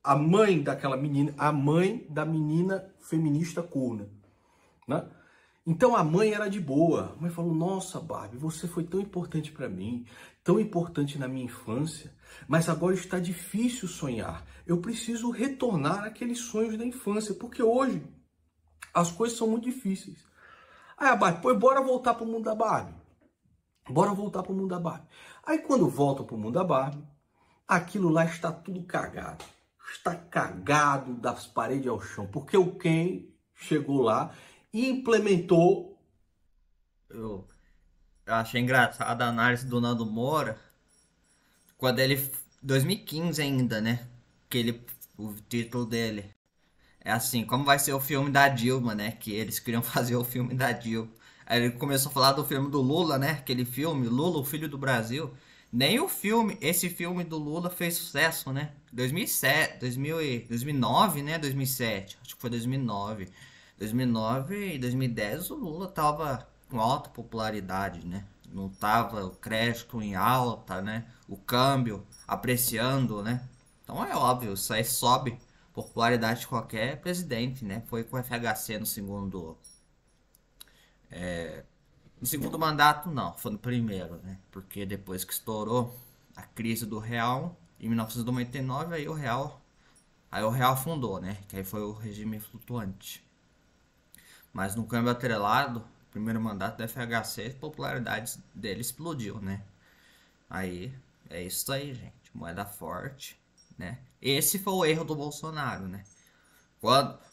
A mãe daquela menina, a mãe da menina feminista corna, né? Então a mãe era de boa. A mãe falou, nossa Barbie, você foi tão importante para mim, tão importante na minha infância, mas agora está difícil sonhar. Eu preciso retornar àqueles sonhos da infância, porque hoje as coisas são muito difíceis. Aí a Barbie, pois bora voltar pro mundo da Barbie. Bora voltar pro mundo da Barbie. Aí quando volta pro mundo da Barbie, aquilo lá está tudo cagado. Está cagado das paredes ao chão. Porque o Ken chegou lá e implementou.
Eu achei engraçada a análise do Nando Moura. Quando ele... 2015 ainda, né? O título dele é assim, como vai ser o filme da Dilma, né? Que eles queriam fazer o filme da Dilma. Aí ele começou a falar do filme do Lula, né? Aquele filme, Lula, o Filho do Brasil. Nem esse filme do Lula fez sucesso, né? 2009, né? 2007, acho que foi 2009. 2009 e 2010 o Lula tava com alta popularidade, né? Não tava o crédito em alta, né? O câmbio apreciando, né? Então é óbvio, isso aí sobe popularidade de qualquer presidente, né? Foi com o FHC no segundo... No segundo mandato, não. Foi no primeiro, né? Porque depois que estourou a crise do real, em 1999, aí o real afundou, né? Que aí foi o regime flutuante. Mas no câmbio atrelado, primeiro mandato do FHC, a popularidade dele explodiu, né? Aí, é isso aí, gente. Moeda forte, né? Esse foi o erro do Bolsonaro, né?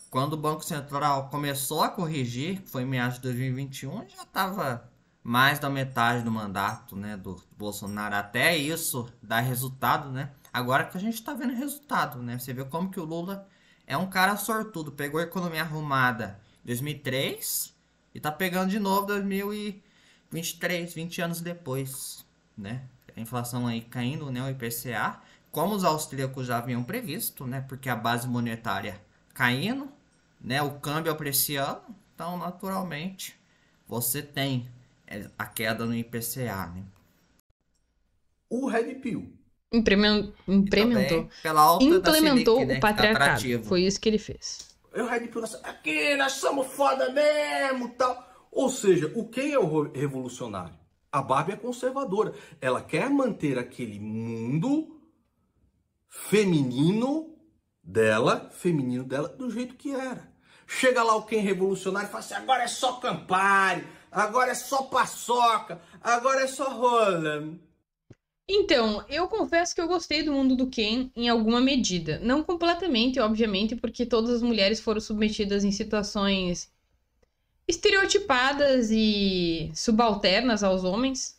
Quando o Banco Central começou a corrigir, foi em meados de 2021, já estava mais da metade do mandato, né, do Bolsonaro. Até isso dar resultado, né? Agora que a gente está vendo resultado, né? Você vê como que o Lula é um cara sortudo. Pegou a economia arrumada em 2003 e tá pegando de novo 2023, 20 anos depois, né? A inflação aí caindo, né? O IPCA, como os austríacos já haviam previsto, né? Porque a base monetária caindo, né? O câmbio apreciando, então naturalmente você tem a queda no IPCA, né?
O Red Pill.
Implementou
Pela alta da Selic,
o
né,
patriarcado.
que tá
Foi isso que ele fez.
O Red Pill, aqui nós somos foda mesmo, tal. Ou seja, quem é o revolucionário? A Barbie é conservadora. Ela quer manter aquele mundo feminino dela do jeito que era. Chega lá o Ken revolucionário e fala assim, agora é só Campari, agora é só paçoca, agora é só rola.
Então, eu confesso que eu gostei do mundo do Ken em alguma medida. Não completamente, obviamente, porque todas as mulheres foram submetidas em situações estereotipadas e subalternas aos homens.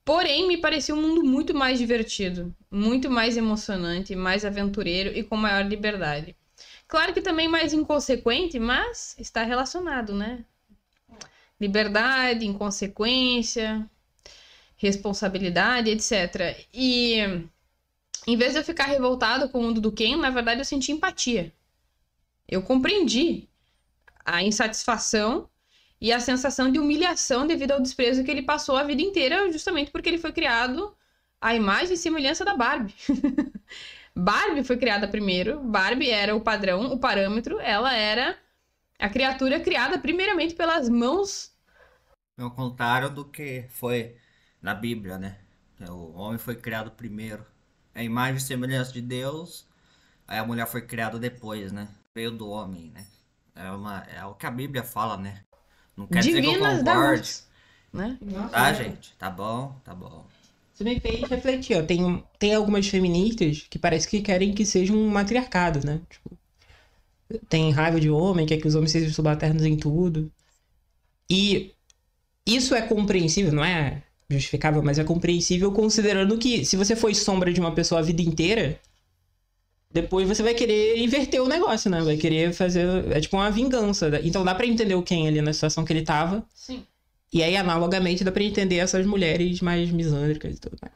Porém, me pareceu um mundo muito mais divertido, muito mais emocionante, mais aventureiro e com maior liberdade. Claro que também mais inconsequente, mas está relacionado, né? Liberdade, inconsequência, responsabilidade, etc. E em vez de eu ficar revoltado com o mundo do Ken, na verdade eu senti empatia. Eu compreendi a insatisfação e a sensação de humilhação devido ao desprezo que ele passou a vida inteira, justamente porque ele foi criado à imagem e semelhança da Barbie. Barbie foi criada primeiro, Barbie era o padrão, o parâmetro, ela era a criatura criada primeiramente pelas mãos.
Ao contrário do que foi na Bíblia, né? O homem foi criado primeiro. A imagem e semelhança de Deus, aí a mulher foi criada depois, né? Veio do homem, né? É o que a Bíblia fala, né? Não quer dizer que eu concorde,
né?
Tá, gente? Tá bom, tá bom.
Isso me fez refletir, ó. Tem algumas feministas que parece que querem que seja um matriarcado, né? Tipo, tem raiva de homem, quer que os homens sejam subalternos em tudo. E isso é compreensível, não é justificável, mas é compreensível considerando que se você foi sombra de uma pessoa a vida inteira, depois você vai querer inverter o negócio, né? Vai querer fazer... É tipo uma vingança. Então dá pra entender o Ken ali na situação que ele tava.
Sim.
E aí, analogamente, dá pra entender essas mulheres mais misândricas e tudo mais.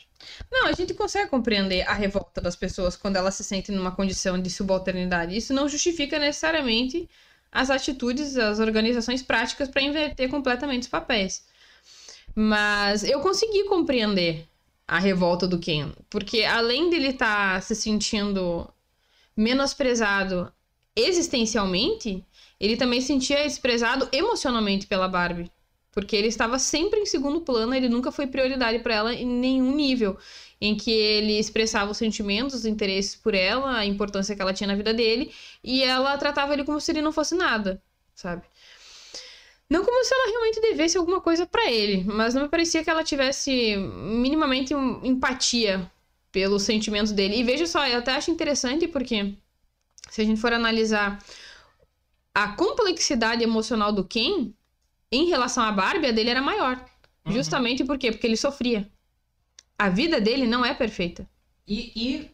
Não, a gente consegue compreender a revolta das pessoas quando elas se sentem numa condição de subalternidade. Isso não justifica necessariamente as atitudes, as organizações práticas para inverter completamente os papéis. Mas eu consegui compreender a revolta do Ken. Porque além dele estar se sentindo menosprezado existencialmente, ele também se sentia desprezado emocionalmente pela Barbie. Porque ele estava sempre em segundo plano, ele nunca foi prioridade para ela em nenhum nível em que ele expressava os sentimentos, os interesses por ela, a importância que ela tinha na vida dele, e ela tratava ele como se ele não fosse nada, sabe? Não como se ela realmente devesse alguma coisa para ele, mas não me parecia que ela tivesse minimamente empatia pelos sentimentos dele. E veja só, eu até acho interessante porque se a gente for analisar a complexidade emocional do Ken, em relação à Barbie, a dele era maior. Justamente por quê? Porque ele sofria. A vida dele não é perfeita.
E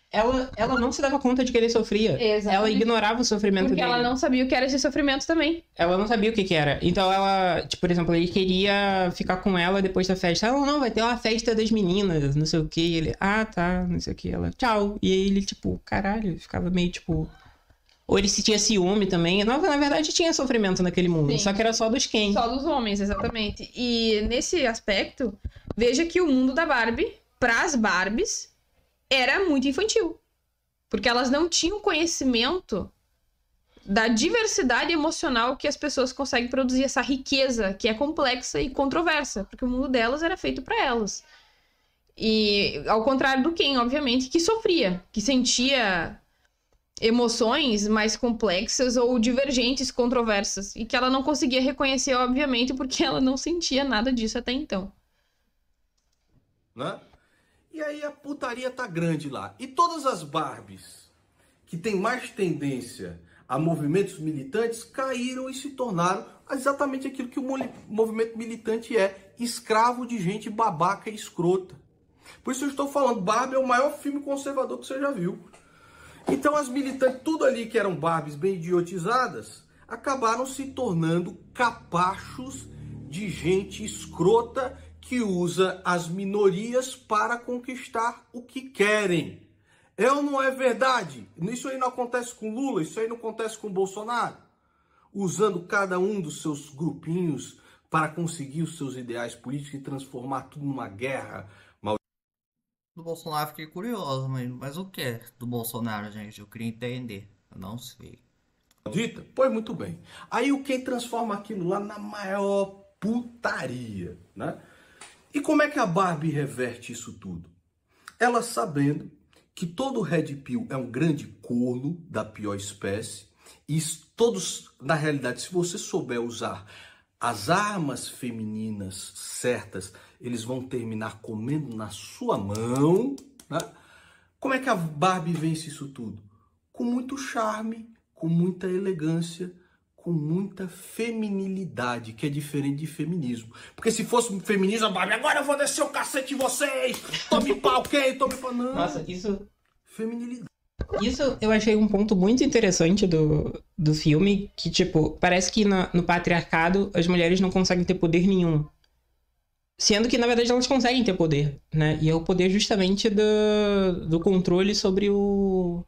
ela não se dava conta de que ele sofria.
Exatamente.
Ela ignorava o sofrimento
Porque
dele.
ela não sabia o que era esse sofrimento também.
Ela não sabia o que era. Então ela, tipo, por exemplo, ele queria ficar com ela depois da festa. Ela, não, vai ter uma festa das meninas, não sei o que. Ele, tá, não sei o que. Ela, tchau. E aí ele, tipo, caralho, ficava meio, tipo... Ou ele sentia ciúme também. Na verdade, tinha sofrimento naquele mundo. Sim. Só que era só dos Ken.
Só dos homens, exatamente. E nesse aspecto, veja que o mundo da Barbie, pras Barbies, era muito infantil. Porque elas não tinham conhecimento da diversidade emocional que as pessoas conseguem produzir, essa riqueza que é complexa e controversa, porque o mundo delas era feito para elas. E ao contrário do Ken, obviamente, que sofria, que sentia emoções mais complexas ou divergentes, controversas, e que ela não conseguia reconhecer, obviamente, porque ela não sentia nada disso até então.
Né? E aí a putaria tá grande lá. E todas as Barbies que têm mais tendência a movimentos militantes caíram e se tornaram exatamente aquilo que o movimento militante é: escravo de gente babaca e escrota. Por isso eu estou falando, Barbie é o maior filme conservador que você já viu. Então as militantes, tudo ali que eram Barbies bem idiotizadas, acabaram se tornando capachos de gente escrota que usa as minorias para conquistar o que querem. É ou não é verdade? Isso aí não acontece com Lula, isso aí não acontece com Bolsonaro. Usando cada um dos seus grupinhos para conseguir os seus ideais políticos e transformar tudo numa guerra.
Do Bolsonaro fiquei curioso, mas o que é do Bolsonaro, gente? Eu queria entender. Eu não sei.
Dita? Pois muito bem. Aí o Ken transforma aquilo lá na maior putaria, né? E como é que a Barbie reverte isso tudo? Ela sabendo que todo Red Pill é um grande corno da pior espécie, e todos, na realidade, se você souber usar as armas femininas certas, eles vão terminar comendo na sua mão, né? Como é que a Barbie vence isso tudo? Com muito charme, com muita elegância, com muita feminilidade, que é diferente de feminismo. Porque se fosse feminismo, a Barbie, agora eu vou descer o cacete em vocês, tome pau, quem? Tome pau, não.
Nossa, isso
Feminilidade.
eu achei um ponto muito interessante do filme, que, tipo, parece que no patriarcado as mulheres não conseguem ter poder nenhum. Sendo que, na verdade, elas conseguem ter poder, né? E é o poder justamente do controle sobre o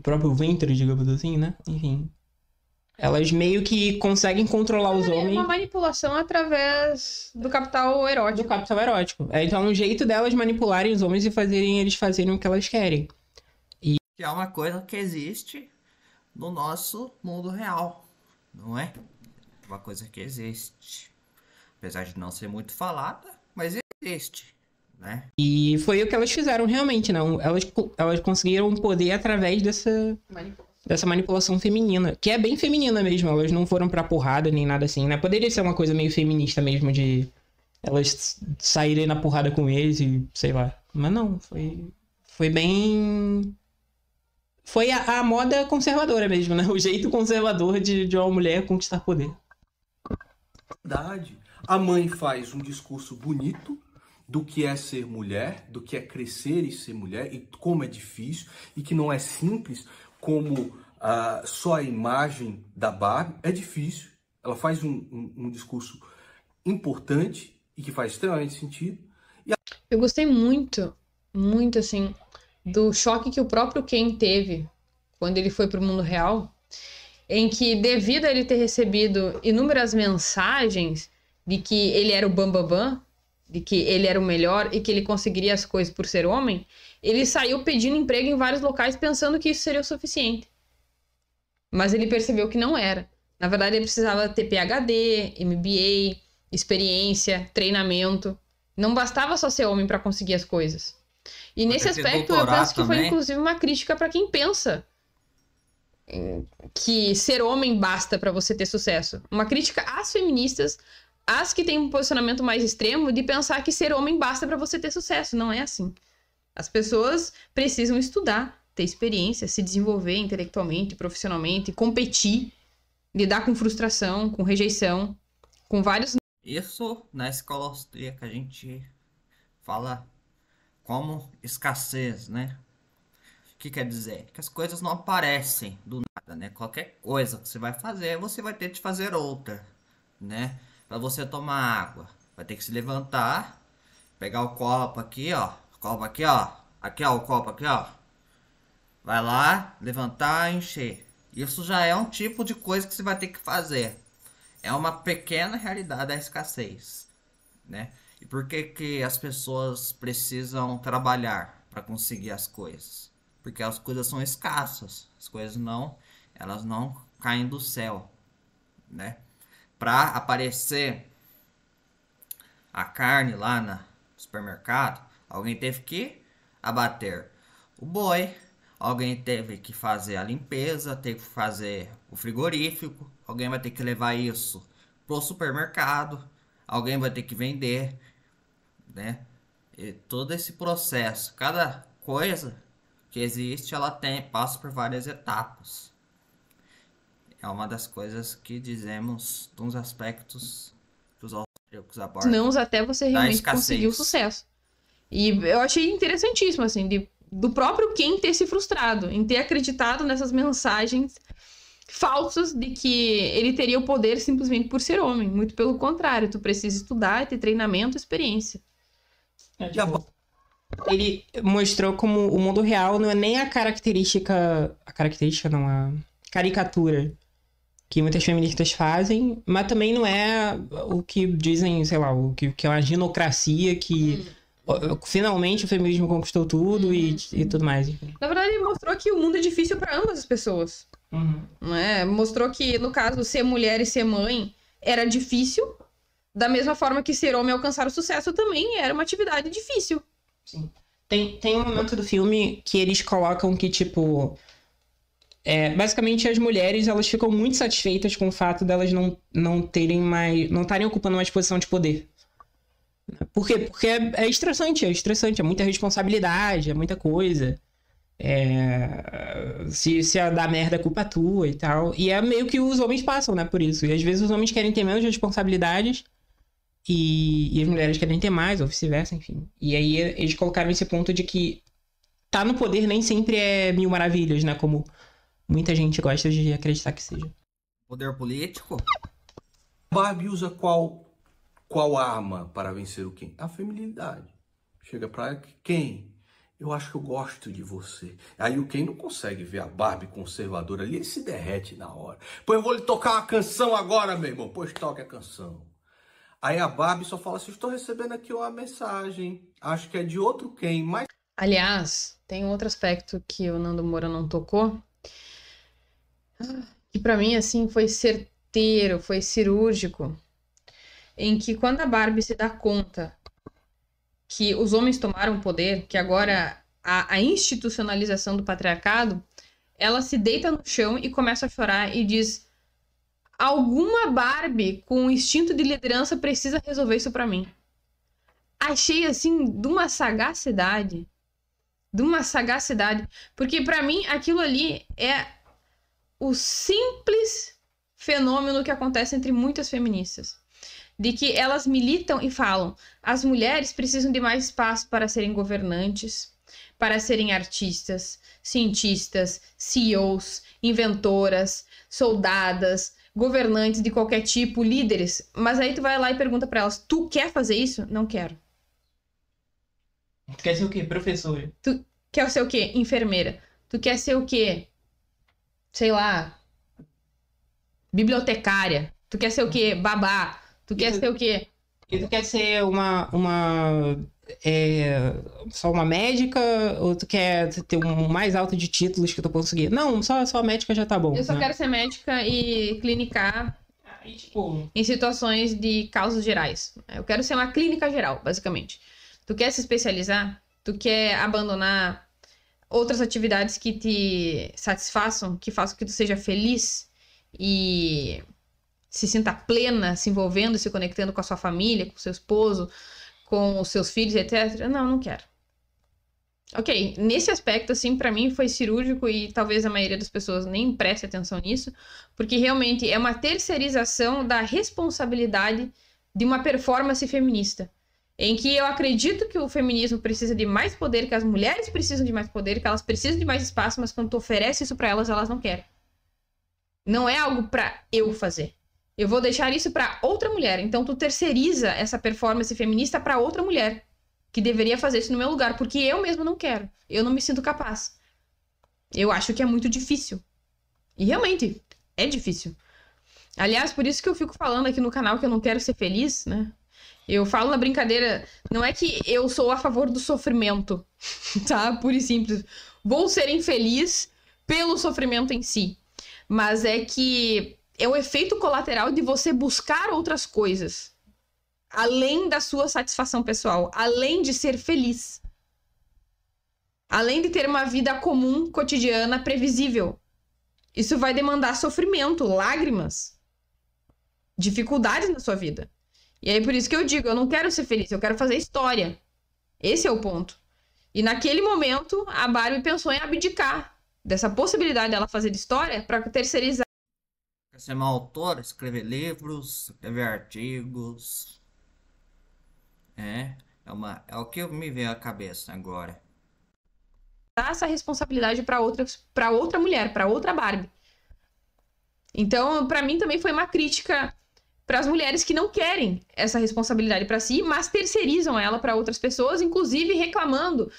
próprio ventre, digamos assim, né? Enfim. Elas meio que conseguem controlar os
É
homens.
uma manipulação através do capital erótico.
Do capital erótico. Então é um jeito delas manipularem os homens e eles fazerem o que elas querem.
Que é uma coisa que existe no nosso mundo real, não é? Uma coisa que existe. Apesar de não ser muito falada, mas existe, né?
E foi o que elas fizeram realmente, não? Elas conseguiram poder através dessa manipulação feminina, que é bem feminina mesmo. Elas não foram pra porrada nem nada assim, né? Poderia ser uma coisa meio feminista mesmo, de elas saírem na porrada com eles e sei lá. Mas não, foi bem... Foi a moda conservadora mesmo, né? O jeito conservador de uma mulher conquistar poder.
Verdade. A mãe faz um discurso bonito do que é ser mulher, do que é crescer e ser mulher, e como é difícil, e que não é simples como só a imagem da Barbie. É difícil. Ela faz um discurso importante e que faz extremamente sentido.
Eu gostei muito, muito, assim, do choque que o próprio Ken teve quando ele foi pro mundo real, em que, devido a ele ter recebido inúmeras mensagens de que ele era o bambambam, de que ele era o melhor e que ele conseguiria as coisas por ser homem, ele saiu pedindo emprego em vários locais pensando que isso seria o suficiente. Mas ele percebeu que não era. Na verdade, ele precisava ter PhD, MBA, experiência, treinamento. Não bastava só ser homem para conseguir as coisas. E nesse aspecto, eu penso que foi inclusive uma crítica para quem pensa que ser homem basta para você ter sucesso. Uma crítica às feministas, às que têm um posicionamento mais extremo, de pensar que ser homem basta para você ter sucesso. Não é assim. As pessoas precisam estudar, ter experiência, se desenvolver intelectualmente, profissionalmente, competir, lidar com frustração, com rejeição, com vários...
Isso na escola austríaca a gente fala como escassez, né? O que quer dizer? Que as coisas não aparecem do nada, né? Qualquer coisa que você vai fazer, você vai ter de fazer outra, né? Para você tomar água, vai ter que se levantar, pegar o copo aqui, ó. Copo aqui, ó. Aqui, ó, o copo aqui, ó. Vai lá, levantar, encher. Isso já é um tipo de coisa que você vai ter que fazer. É uma pequena realidade da escassez, né? E por que que as pessoas precisam trabalhar para conseguir as coisas? porque as coisas são escassas. As coisas elas não caem do céu, né? Para aparecer a carne lá no supermercado, alguém teve que abater o boi, alguém teve que fazer a limpeza, teve que fazer o frigorífico, alguém vai ter que levar isso pro supermercado, alguém vai ter que vender, né? E todo esse processo, cada coisa que existe, ela passa por várias etapas. É uma das coisas que dizemos, dos aspectos que os austríacos abordam.
Não, até você realmente conseguir o sucesso. E eu achei interessantíssimo, assim, do próprio Ken ter se frustrado, em ter acreditado nessas mensagens falsas de que ele teria o poder simplesmente por ser homem. Muito pelo contrário, tu precisa estudar, ter treinamento, experiência.
Ele mostrou como o mundo real não é nem a caricatura que muitas feministas fazem, mas também não é o que dizem, sei lá, o que é uma ginocracia que finalmente o feminismo conquistou tudo e tudo mais. Enfim.
Na verdade, ele mostrou que o mundo é difícil para ambas as pessoas. Não é? Mostrou que, no caso, ser mulher e ser mãe era difícil, da mesma forma que ser homem e alcançar o sucesso também era uma atividade difícil.
Sim. Tem um momento do filme que eles colocam que, tipo... basicamente, as mulheres, elas ficam muito satisfeitas com o fato delas não estarem ocupando mais posição de poder. Por quê? Porque é estressante, é muita responsabilidade, é muita coisa. Se dá merda, é culpa tua e tal. E é meio que os homens passam, né, por isso. E às vezes os homens querem ter menos responsabilidades e as mulheres querem ter mais, ou vice-versa, enfim. E aí eles colocaram esse ponto de que tá no poder nem sempre é mil maravilhas, né, como muita gente gosta de acreditar que seja.
Poder político?
Barbie usa qual arma para vencer o Ken? A feminilidade. Chega pra Ken, eu acho que eu gosto de você. Aí o Ken não consegue ver a Barbie conservadora ali, ele se derrete na hora. Pô, eu vou lhe tocar uma canção agora, meu irmão. Pois toque a canção. Aí a Barbie só fala assim, estou recebendo aqui uma mensagem. Acho que é de outro Ken, mas...
Aliás, tem outro aspecto que o Nando Moura não tocou, que pra mim, assim, foi certeiro, foi cirúrgico, em que quando a Barbie se dá conta que os homens tomaram poder, que agora a institucionalização do patriarcado, ela se deita no chão e começa a chorar e diz: alguma Barbie com instinto de liderança precisa resolver isso pra mim. Achei, assim, de uma sagacidade, porque pra mim aquilo ali é o simples fenômeno que acontece entre muitas feministas. De que elas militam e falam: as mulheres precisam de mais espaço para serem governantes, para serem artistas, cientistas, CEOs, inventoras, soldadas, governantes de qualquer tipo, líderes. Mas aí tu vai lá e pergunta para elas: tu quer fazer isso? Não quero.
Tu quer ser o quê? Professora.
Tu quer ser o quê? Enfermeira. Tu quer ser o quê? Sei lá, bibliotecária. Tu quer ser o quê? Babá. Tu quer ser o quê?
E tu quer ser só uma médica? Ou tu quer ter um mais alto de títulos que tu conseguir? Não, só médica já tá bom.
Eu só quero ser médica e clinicar em situações de causas gerais. Eu quero ser uma clínica geral, basicamente. Tu quer se especializar? Tu quer abandonar outras atividades que te satisfaçam, que façam que tu seja feliz e se sinta plena, se envolvendo, se conectando com a sua família, com o seu esposo, com os seus filhos, etc. Não quero. Ok, nesse aspecto, assim, pra mim foi cirúrgico e talvez a maioria das pessoas nem preste atenção nisso, porque realmente é uma terceirização da responsabilidade de uma performance feminista, em que eu acredito que o feminismo precisa de mais poder, que as mulheres precisam de mais poder, que elas precisam de mais espaço, mas quando tu oferece isso pra elas, elas não querem. Não é algo pra eu fazer. Eu vou deixar isso pra outra mulher. Então tu terceiriza essa performance feminista pra outra mulher, que deveria fazer isso no meu lugar, porque eu mesma não quero. Eu não me sinto capaz. Eu acho que é muito difícil. E realmente, é difícil. Aliás, por isso que eu fico falando aqui no canal que eu não quero ser feliz, né? Eu falo na brincadeira, não é que eu sou a favor do sofrimento, tá? Puro e simples. vou ser infeliz pelo sofrimento em si. Mas é que é o efeito colateral de você buscar outras coisas. Além da sua satisfação pessoal. Além de ser feliz. Além de ter uma vida comum, cotidiana, previsível. Isso vai demandar sofrimento, lágrimas. Dificuldades na sua vida. E aí por isso que eu digo, eu não quero ser feliz, eu quero fazer história. Esse é o ponto. E naquele momento, a Barbie pensou em abdicar dessa possibilidade dela fazer história para terceirizar.
Quer ser uma autora, escrever livros, escrever artigos. É o que me veio à cabeça agora.
Essa responsabilidade para outra mulher, para outra Barbie. Então, para mim também foi uma crítica para as mulheres que não querem essa responsabilidade para si, mas terceirizam ela para outras pessoas, inclusive reclamando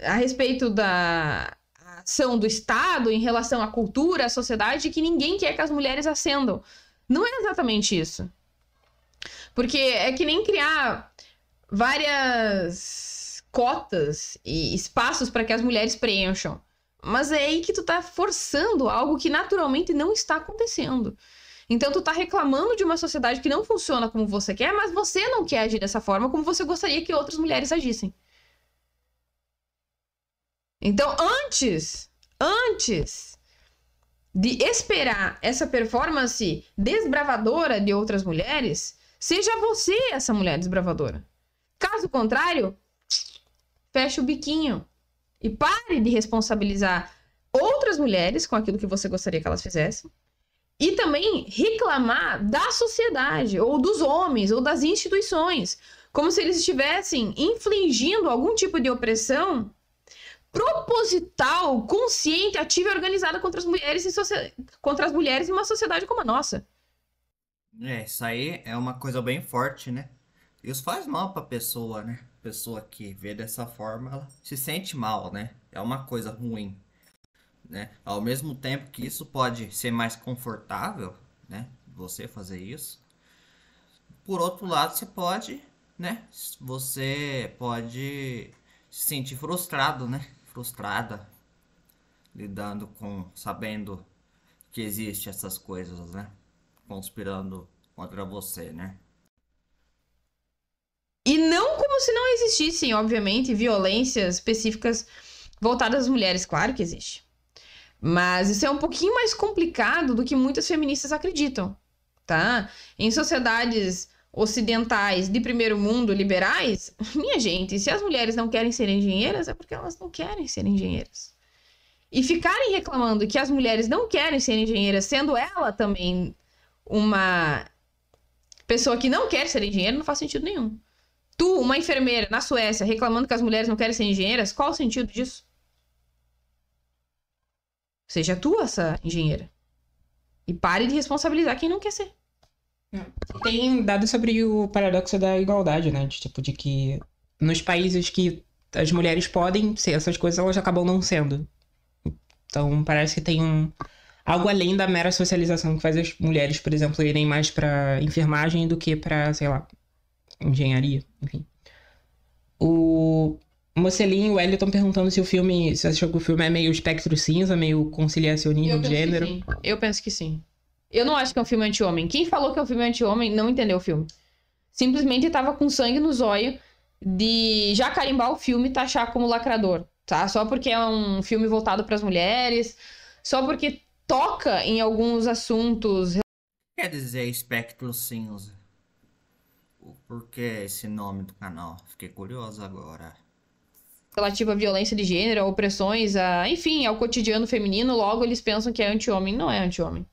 a respeito da ação do Estado em relação à cultura, à sociedade, que ninguém quer que as mulheres ascendam. Não é exatamente isso. Porque é que nem criar várias cotas e espaços para que as mulheres preencham. Mas é aí que tu tá forçando algo que naturalmente não está acontecendo. Então tu tá reclamando de uma sociedade que não funciona como você quer, mas você não quer agir dessa forma como você gostaria que outras mulheres agissem. Então, antes de esperar essa performance desbravadora de outras mulheres, seja você essa mulher desbravadora. Caso contrário, feche o biquinho e pare de responsabilizar outras mulheres com aquilo que você gostaria que elas fizessem. E também reclamar da sociedade, ou dos homens, ou das instituições, como se eles estivessem infligindo algum tipo de opressão proposital, consciente, ativa e organizada contra as mulheres em uma sociedade como a nossa.
Isso aí é uma coisa bem forte, né? Isso faz mal pra pessoa, né? Pessoa que vê dessa forma, ela se sente mal, né? É uma coisa ruim, né? Ao mesmo tempo que isso pode ser mais confortável, né? Você fazer isso. Por outro lado, você pode, né? Você pode se sentir frustrado, né? Frustrada, lidando com, sabendo que existe essas coisas, né? Conspirando contra você, né?
E não como se não existissem, obviamente, violências específicas voltadas às mulheres. Claro que existe. Mas isso é um pouquinho mais complicado do que muitas feministas acreditam, tá? Em sociedades ocidentais de primeiro mundo, liberais, minha gente, se as mulheres não querem ser engenheiras, é porque elas não querem ser engenheiras. E ficarem reclamando que as mulheres não querem ser engenheiras, sendo ela também uma pessoa que não quer ser engenheira, não faz sentido nenhum. Tu, uma enfermeira na Suécia, reclamando que as mulheres não querem ser engenheiras, qual o sentido disso? Seja tu essa engenheira. E pare de responsabilizar quem não quer ser.
Tem dados sobre o paradoxo da igualdade, né? De que nos países que as mulheres podem ser essas coisas, elas acabam não sendo. Então parece que tem algo além da mera socialização que faz as mulheres, por exemplo, irem mais pra enfermagem do que pra, sei lá, engenharia, enfim. O Mocelin e o Wellington perguntando se você achou que o filme é meio espectro cinza, meio conciliacionismo de gênero.
Eu penso que sim. Eu não acho que é um filme anti-homem. Quem falou que é um filme anti-homem não entendeu o filme. Simplesmente tava com sangue no zóio de já carimbar o filme e taxar como lacrador, tá? Só porque é um filme voltado para as mulheres, só porque toca em alguns assuntos.
Quer dizer espectro cinza? Por que esse nome do canal? Fiquei curioso agora.
Relativo à violência de gênero, a opressões, enfim, ao cotidiano feminino, logo eles pensam que é anti-homem. Não é anti-homem.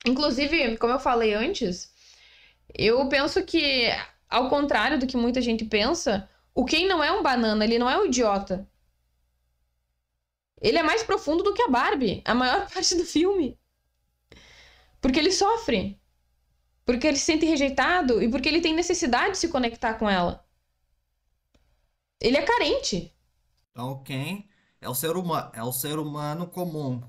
Inclusive, como eu falei antes, eu penso que, ao contrário do que muita gente pensa, o Ken não é um banana, ele não é um idiota. Ele é mais profundo do que a Barbie, a maior parte do filme. Porque ele sofre. Porque ele se sente rejeitado e porque ele tem necessidade de se conectar com ela. Ele é carente.
Então o Ken é o ser humano comum.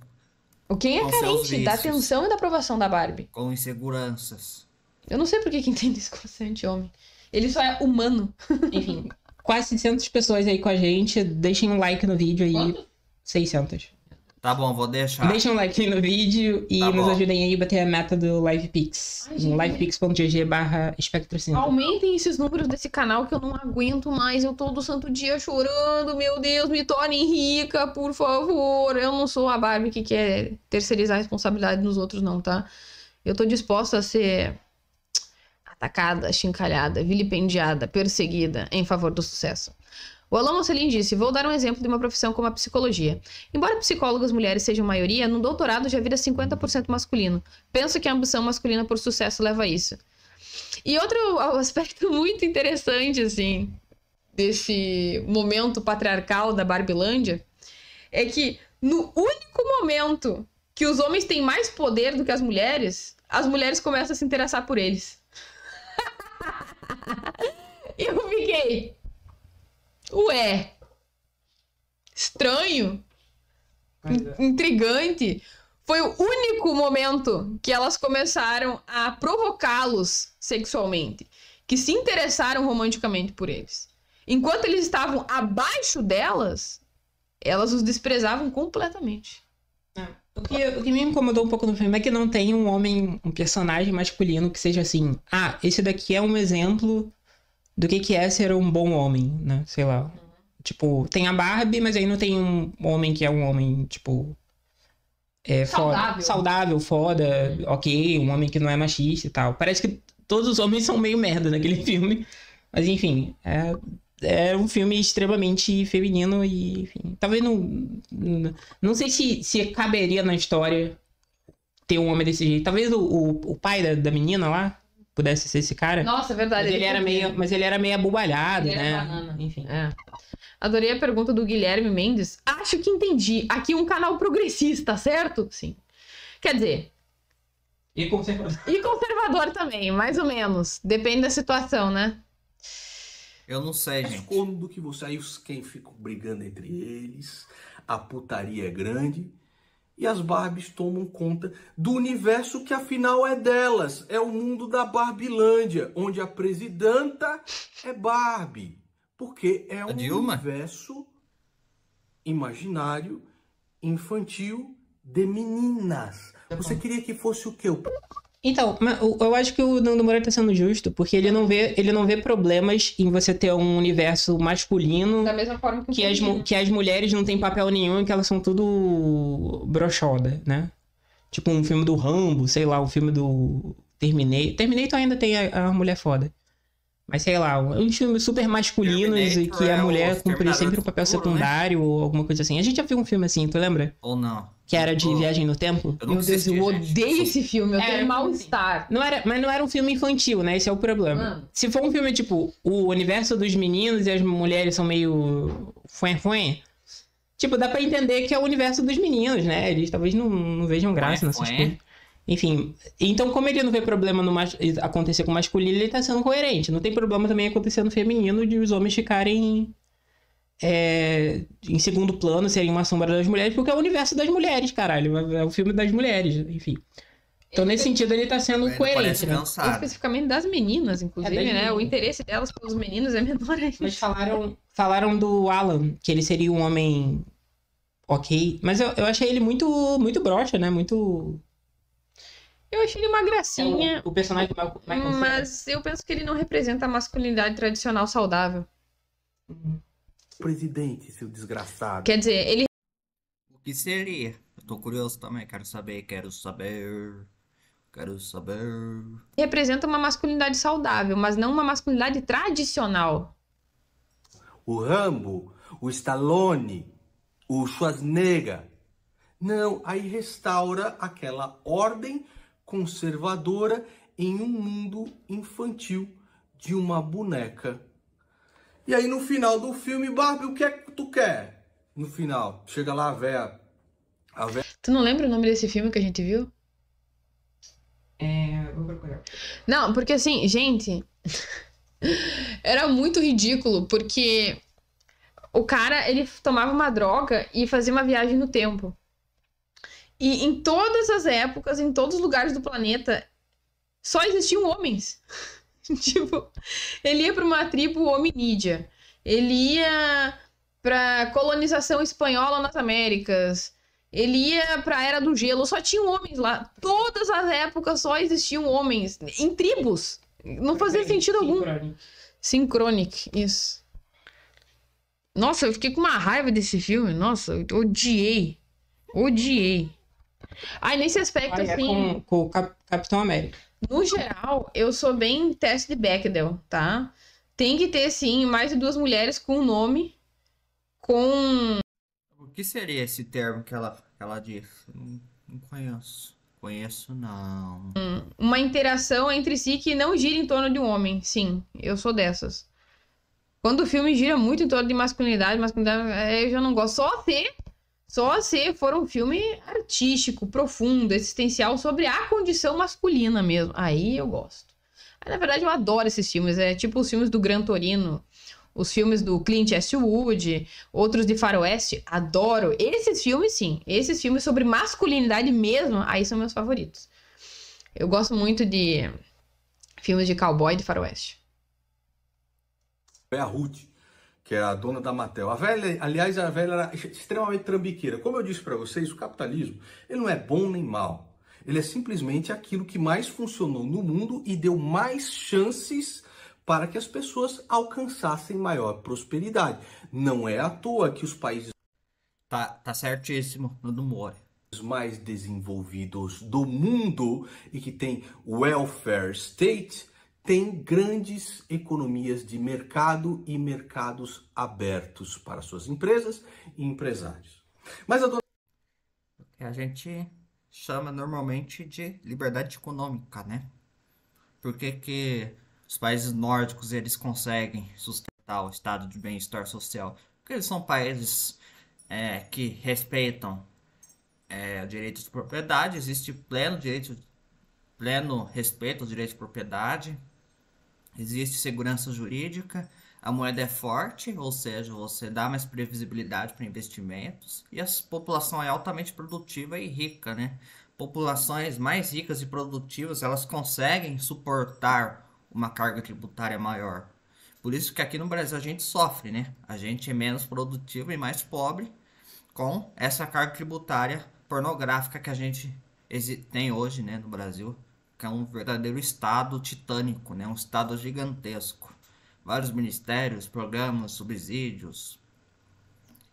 O Ken é
Com seus
carente da
vícios.
atenção e da aprovação da Barbie.
Com inseguranças.
Eu não sei por que entende isso como ser anti-homem. Ele só é humano.
Enfim, quase 600 pessoas aí com a gente. Deixem um like no vídeo aí.
Quanto?
600.
Tá bom, vou deixar.
Deixem um like aí no vídeo e
Tá
nos
bom.
ajudem aí a bater a meta do LivePix.
Ai,
No
gente.
livepix.gg/espectrocinza.
Aumentem esses números desse canal que eu não aguento mais. Eu todo santo dia chorando. Meu Deus, me tornem rica, por favor. Eu não sou a Barbie que quer terceirizar a responsabilidade nos outros, não, tá? Eu tô disposta a ser atacada, chincalhada, vilipendiada, perseguida em favor do sucesso. O Alain Mocelin disse: vou dar um exemplo de uma profissão como a psicologia. Embora psicólogas mulheres sejam maioria, no doutorado já vira 50% masculino. Penso que a ambição masculina por sucesso leva a isso. E outro aspecto muito interessante, assim, desse momento patriarcal da Barbilândia, é que no único momento que os homens têm mais poder do que as mulheres começam a se interessar por eles. Eu fiquei... Ué, estranho, intrigante. Foi o único momento que elas começaram a provocá-los sexualmente, que se interessaram romanticamente por eles. Enquanto eles estavam abaixo delas, elas os desprezavam completamente.
O que me incomodou um pouco no filme é que não tem um homem, um personagem masculino que seja assim, esse daqui é um exemplo do que é ser um bom homem, né? Sei lá. Tipo, tem a Barbie, mas aí não tem um homem que é um homem, tipo... saudável, foda, ok, um homem que não é machista e tal. Parece que todos os homens são meio merda naquele filme. Mas enfim, é um filme extremamente feminino e, enfim... Talvez não sei se caberia na história ter um homem desse jeito. Talvez o pai da menina lá pudesse ser esse cara.
Nossa, é verdade.
Mas ele era meio abobalhado,
Ele
né?
era banana.
Enfim.
Adorei a pergunta do Guilherme Mendes. Acho que entendi. Aqui um canal progressista, certo? Sim. Quer dizer...
E conservador.
E conservador também, mais ou menos. Depende da situação, né?
Eu não sei,
Mais
gente.
cômodo que você. Aí quem ficam brigando entre eles, a putaria é grande e as Barbies tomam conta do universo que afinal é delas. É o mundo da Barbilândia, onde a presidenta é Barbie. Porque é um
Dilma?
universo imaginário, infantil, de meninas. Você queria que fosse o quê?
Então, eu acho que o Nando Moura tá sendo justo, porque ele não vê problemas em você ter um universo masculino
Da mesma forma que
que as mulheres não têm papel nenhum e que elas são tudo brochoda, né? Tipo um filme do Rambo, sei lá, um filme do Terminator. Terminator ainda tem a mulher foda. Mas sei lá, uns filmes super masculinos e que a mulher cumpre sempre um papel secundário ou alguma coisa assim. A gente já viu um filme assim, tu lembra?
Ou não?
Que era de viagem no tempo?
Eu não
Meu Deus,
assisti,
eu
gente.
odeio esse filme. Eu
É,
tenho mal-estar.
Mas não era um filme infantil, né? Esse é o problema.
Mano.
Se for um filme, tipo, o universo dos meninos e as mulheres são meio... fué. Tipo, dá pra entender que é o universo dos meninos, né? Eles talvez não vejam graça nessas
Fué.
coisas. Enfim, então como ele não vê problema no acontecer com o masculino, ele tá sendo coerente. Não tem problema também acontecer no feminino de os homens ficarem em segundo plano, serem uma sombra das mulheres, porque é o universo das mulheres, caralho. É o filme das mulheres, enfim. Então, nesse sentido, ele tá sendo
Ele
coerente,
parece
né?
cansado.
Especificamente das meninas, inclusive,
das
né?
meninas.
O interesse delas pelos meninos é menor ainda.
Mas falaram do Alan, que ele seria um homem ok. Mas eu achei ele muito, muito broxa, né? Muito...
Eu achei ele uma gracinha,
O personagem do Michael Cera.
mas eu penso que ele não representa a masculinidade tradicional saudável.
Presidente, seu desgraçado.
Quer dizer, ele
O que seria? Eu tô curioso também, quero saber.
representa uma masculinidade saudável, mas não uma masculinidade tradicional.
O Rambo, o Stallone, o Schwarzenegger. Não, aí restaura aquela ordem conservadora em um mundo infantil de uma boneca. E aí no final do filme, Barbie, o que é que tu quer? No final, chega lá a véia.
Tu não lembra o nome desse filme que a gente viu?
Vou procurar.
Não, porque assim, gente, era muito ridículo, porque o cara, ele tomava uma droga e fazia uma viagem no tempo. E em todas as épocas, em todos os lugares do planeta, só existiam homens. Tipo, ele ia pra uma tribo hominídea. Ele ia pra colonização espanhola nas Américas. Ele ia pra Era do Gelo. Só tinham homens lá. Todas as épocas só existiam homens. Em tribos. Não fazia sentido algum. Synchronic, isso. Nossa, eu fiquei com uma raiva desse filme. Nossa, eu odiei. Odiei. Aí, nesse aspecto, assim...
Com o Capitão América.
No geral, eu sou bem teste de Bechdel, tá? Tem que ter, sim, mais de 2 mulheres com nome, com...
O que seria esse termo que ela disse? Não conheço. Conheço, não.
uma interação entre si que não gira em torno de um homem. Sim, eu sou dessas. Quando o filme gira muito em torno de masculinidade, eu já não gosto. Só se for um filme artístico, profundo, existencial, sobre a condição masculina mesmo. Aí eu gosto. Aí, na verdade, eu adoro esses filmes. É tipo os filmes do Gran Torino, os filmes do Clint Eastwood, outros de faroeste. Adoro. Esses filmes, sim. Esses filmes sobre masculinidade mesmo, aí são meus favoritos. Eu gosto muito de filmes de cowboy e de faroeste.
É a Ruth, que é a dona da Mattel. A velha, aliás, a velha era extremamente trambiqueira. Como eu disse para vocês, o capitalismo, ele não é bom nem mal. Ele é simplesmente aquilo que mais funcionou no mundo e deu mais chances para que as pessoas alcançassem maior prosperidade. Não é à toa que os países
Tá certíssimo no humor.
mais desenvolvidos do mundo e que tem welfare state têm grandes economias de mercado e mercados abertos para suas empresas e empresários. Mas a dona...
Que a gente chama normalmente de liberdade econômica, né? Por que os países nórdicos eles conseguem sustentar o estado de bem-estar social? Porque eles são países que respeitam o direito de propriedade, existe pleno respeito ao direito de propriedade, existe segurança jurídica, a moeda é forte, ou seja, você dá mais previsibilidade para investimentos, e a população é altamente produtiva e rica, né? Populações mais ricas e produtivas, elas conseguem suportar uma carga tributária maior. Por isso que aqui no Brasil a gente sofre, né? A gente é menos produtivo e mais pobre com essa carga tributária pornográfica que a gente tem hoje, né, no Brasil, que é um verdadeiro estado titânico, né? Um estado gigantesco. Vários ministérios, programas, subsídios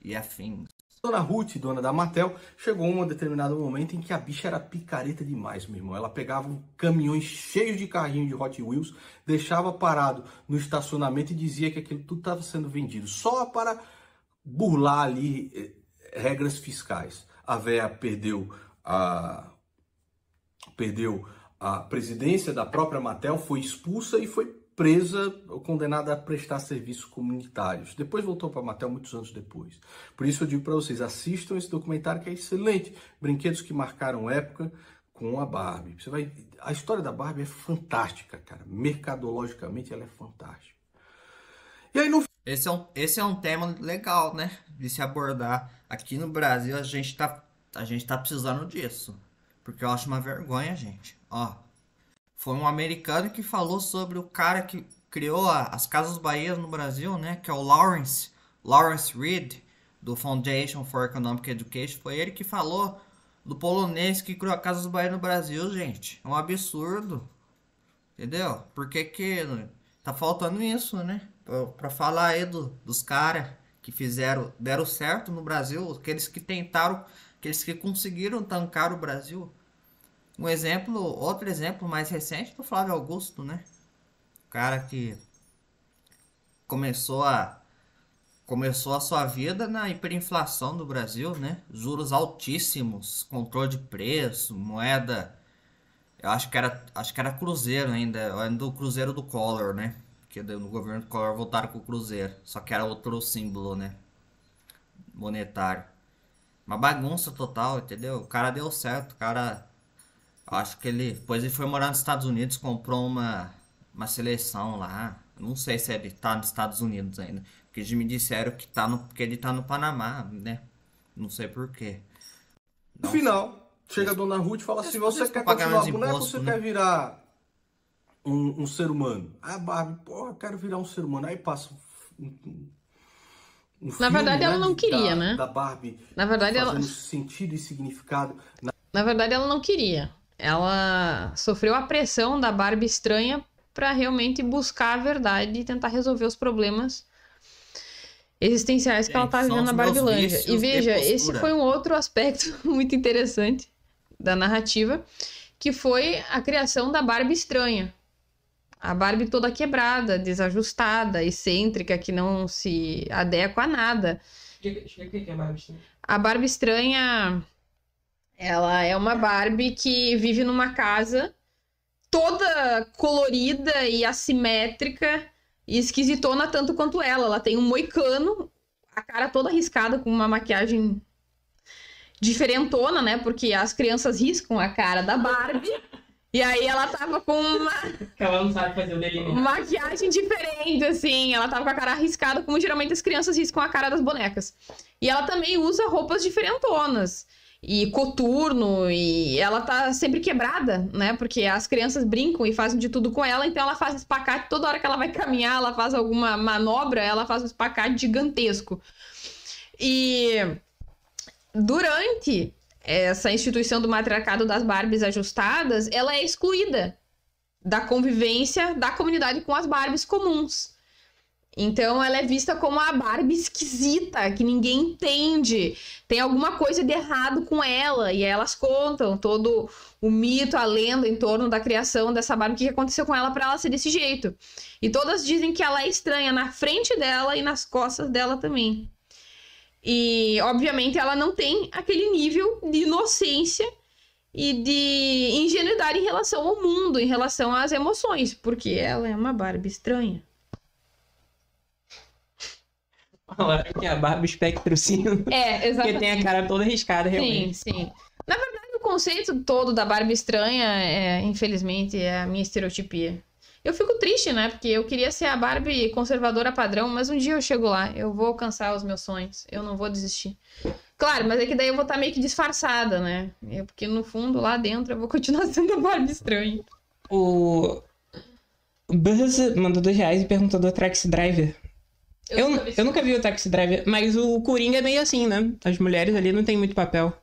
e afins.
Dona Ruth, dona da Mattel, chegou um determinado momento em que a bicha era picareta demais, meu irmão. Ela pegava caminhões cheios de carrinho de Hot Wheels, deixava parado no estacionamento e dizia que aquilo tudo estava sendo vendido, só para burlar ali regras fiscais. A véia perdeu a presidência da própria Mattel, foi expulsa e foi presa, condenada a prestar serviços comunitários. Depois voltou para a Mattel muitos anos depois. Por isso eu digo para vocês, assistam esse documentário que é excelente. Brinquedos que marcaram época com a Barbie. A história da Barbie é fantástica, cara. Mercadologicamente ela é fantástica. E aí no...
Esse é um tema legal, né? De se abordar. Aqui no Brasil a gente tá precisando disso. Porque eu acho uma vergonha, gente. Ó, foi um americano que falou sobre o cara que criou as Casas Bahia no Brasil, né? Que é o Lawrence Reed, do Foundation for Economic Education. Foi ele que falou do polonês que criou a Casas Bahia no Brasil, gente. É um absurdo. Entendeu? Por que tá faltando isso, né? Pra falar aí dos caras que deram certo no Brasil, aqueles que conseguiram tancar o Brasil. Outro exemplo mais recente do Flávio Augusto, né? O cara que começou a sua vida na hiperinflação do Brasil, né? Juros altíssimos, controle de preço, moeda. Eu acho que era Cruzeiro ainda do Cruzeiro do Collor, né? Porque no governo do Collor voltaram com o Cruzeiro, só que era outro símbolo, né? Monetário. Uma bagunça total, entendeu? O cara deu certo, o cara... Acho que depois ele foi morar nos Estados Unidos, comprou uma seleção lá. Não sei se ele tá nos Estados Unidos ainda. Porque eles me disseram que ele tá no Panamá, né? Não sei porquê.
No final, chega a dona Ruth e fala assim, você quer continuar boneco ou você quer virar um ser humano? Ah, Barbie, pô, eu quero virar um ser humano. Aí passa um
Na
filme,
verdade, ela
né,
não queria, né?
da Barbie
Na verdade, ela...
fazendo sentido e significado.
Na verdade, ela não queria. Ela sofreu a pressão da Barbie estranha pra realmente buscar a verdade e tentar resolver os problemas existenciais que ela tá
São
vivendo
os
na
meus
Barbilândia.
vícios
E
de
veja, esse
postura.
foi um outro aspecto muito interessante da narrativa, que foi a criação da Barbie estranha. A Barbie toda quebrada, desajustada, excêntrica, que não se adequa a nada.
Explica o que é Barbie estranha.
A Barbie estranha, ela é uma Barbie que vive numa casa toda colorida e assimétrica e esquisitona tanto quanto ela. Ela tem um moicano, a cara toda riscada com uma maquiagem diferentona, né? Porque as crianças riscam a cara da Barbie. E aí ela tava com uma
Ela não sabe fazer o delineado.
maquiagem diferente, assim. Ela tava com a cara arriscada, como geralmente as crianças riscam a cara das bonecas. E ela também usa roupas diferentonas. E coturno, e ela tá sempre quebrada, né? Porque as crianças brincam e fazem de tudo com ela, então ela faz espacate. Toda hora que ela vai caminhar, ela faz alguma manobra, ela faz um espacate gigantesco. E durante essa instituição do matriarcado das Barbies ajustadas, ela é excluída da convivência da comunidade com as Barbies comuns. Então ela é vista como a Barbie esquisita, que ninguém entende. Tem alguma coisa de errado com ela. E elas contam todo o mito, a lenda em torno da criação dessa Barbie, o que aconteceu com ela para ela ser desse jeito. E todas dizem que ela é estranha na frente dela e nas costas dela também. E, obviamente, ela não tem aquele nível de inocência e de ingenuidade em relação ao mundo, em relação às emoções, porque ela é uma Barbie estranha.
Falaram que é a Barbie espectro sim.
É, exatamente.
Porque tem a cara toda riscada, realmente.
Sim, sim. Na verdade, o conceito todo da Barbie estranha, infelizmente, é a minha estereotipia. Eu fico triste, né? Porque eu queria ser a Barbie conservadora padrão, mas um dia eu chego lá, eu vou alcançar os meus sonhos, eu não vou desistir. Claro, mas é que daí eu vou estar meio que disfarçada, né? Porque no fundo, lá dentro, eu vou continuar sendo a Barbie estranha.
O Buzz mandou R$2 e perguntou do Taxi Driver. Eu nunca vi o Taxi Driver, mas o Coringa é meio assim, né? As mulheres ali não tem muito papel.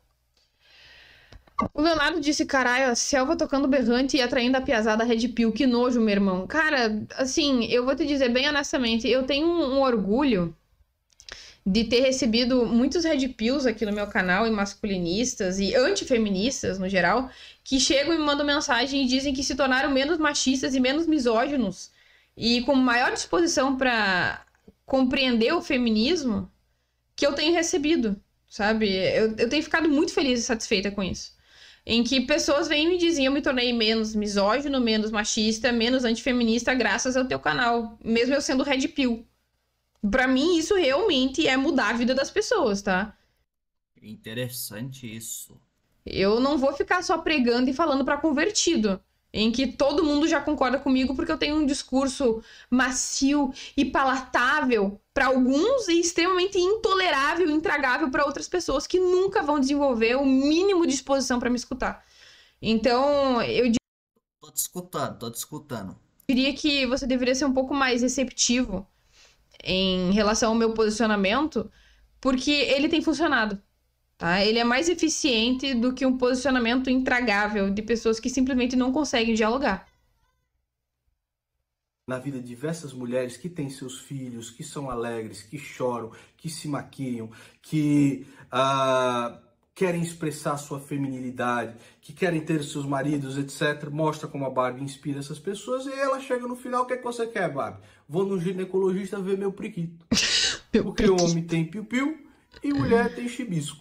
O Leonardo disse, caralho, a Selva tocando berrante e atraindo a piazada Red Pill, que nojo, meu irmão. Cara, assim, eu vou te dizer bem honestamente, eu tenho um orgulho de ter recebido muitos Red Pills aqui no meu canal, e masculinistas e antifeministas, no geral, que chegam e me mandam mensagem e dizem que se tornaram menos machistas e menos misóginos e com maior disposição pra compreender o feminismo que eu tenho recebido, sabe? Eu tenho ficado muito feliz e satisfeita com isso. Em que pessoas vêm e me dizem, eu me tornei menos misógino, menos machista, menos antifeminista graças ao teu canal, mesmo eu sendo Red Pill. Pra mim, isso realmente é mudar a vida das pessoas, tá?
Interessante isso.
Eu não vou ficar só pregando e falando pra convertido, em que todo mundo já concorda comigo porque eu tenho um discurso macio e palatável para alguns e extremamente intolerável e intragável para outras pessoas que nunca vão desenvolver o mínimo de disposição para me escutar. Então, eu
Tô te escutando.
diria que você deveria ser um pouco mais receptivo em relação ao meu posicionamento, porque ele tem funcionado. Tá? Ele é mais eficiente do que um posicionamento intragável de pessoas que simplesmente não conseguem dialogar.
Na vida de diversas mulheres que têm seus filhos, que são alegres, que choram, que se maquiam, que querem expressar sua feminilidade, que querem ter seus maridos, etc. Mostra como a Barbie inspira essas pessoas e ela chega no final, o que é que você quer, Barbie? Vou no ginecologista ver meu priquito. Porque homem tem piu-piu e mulher tem chibisco.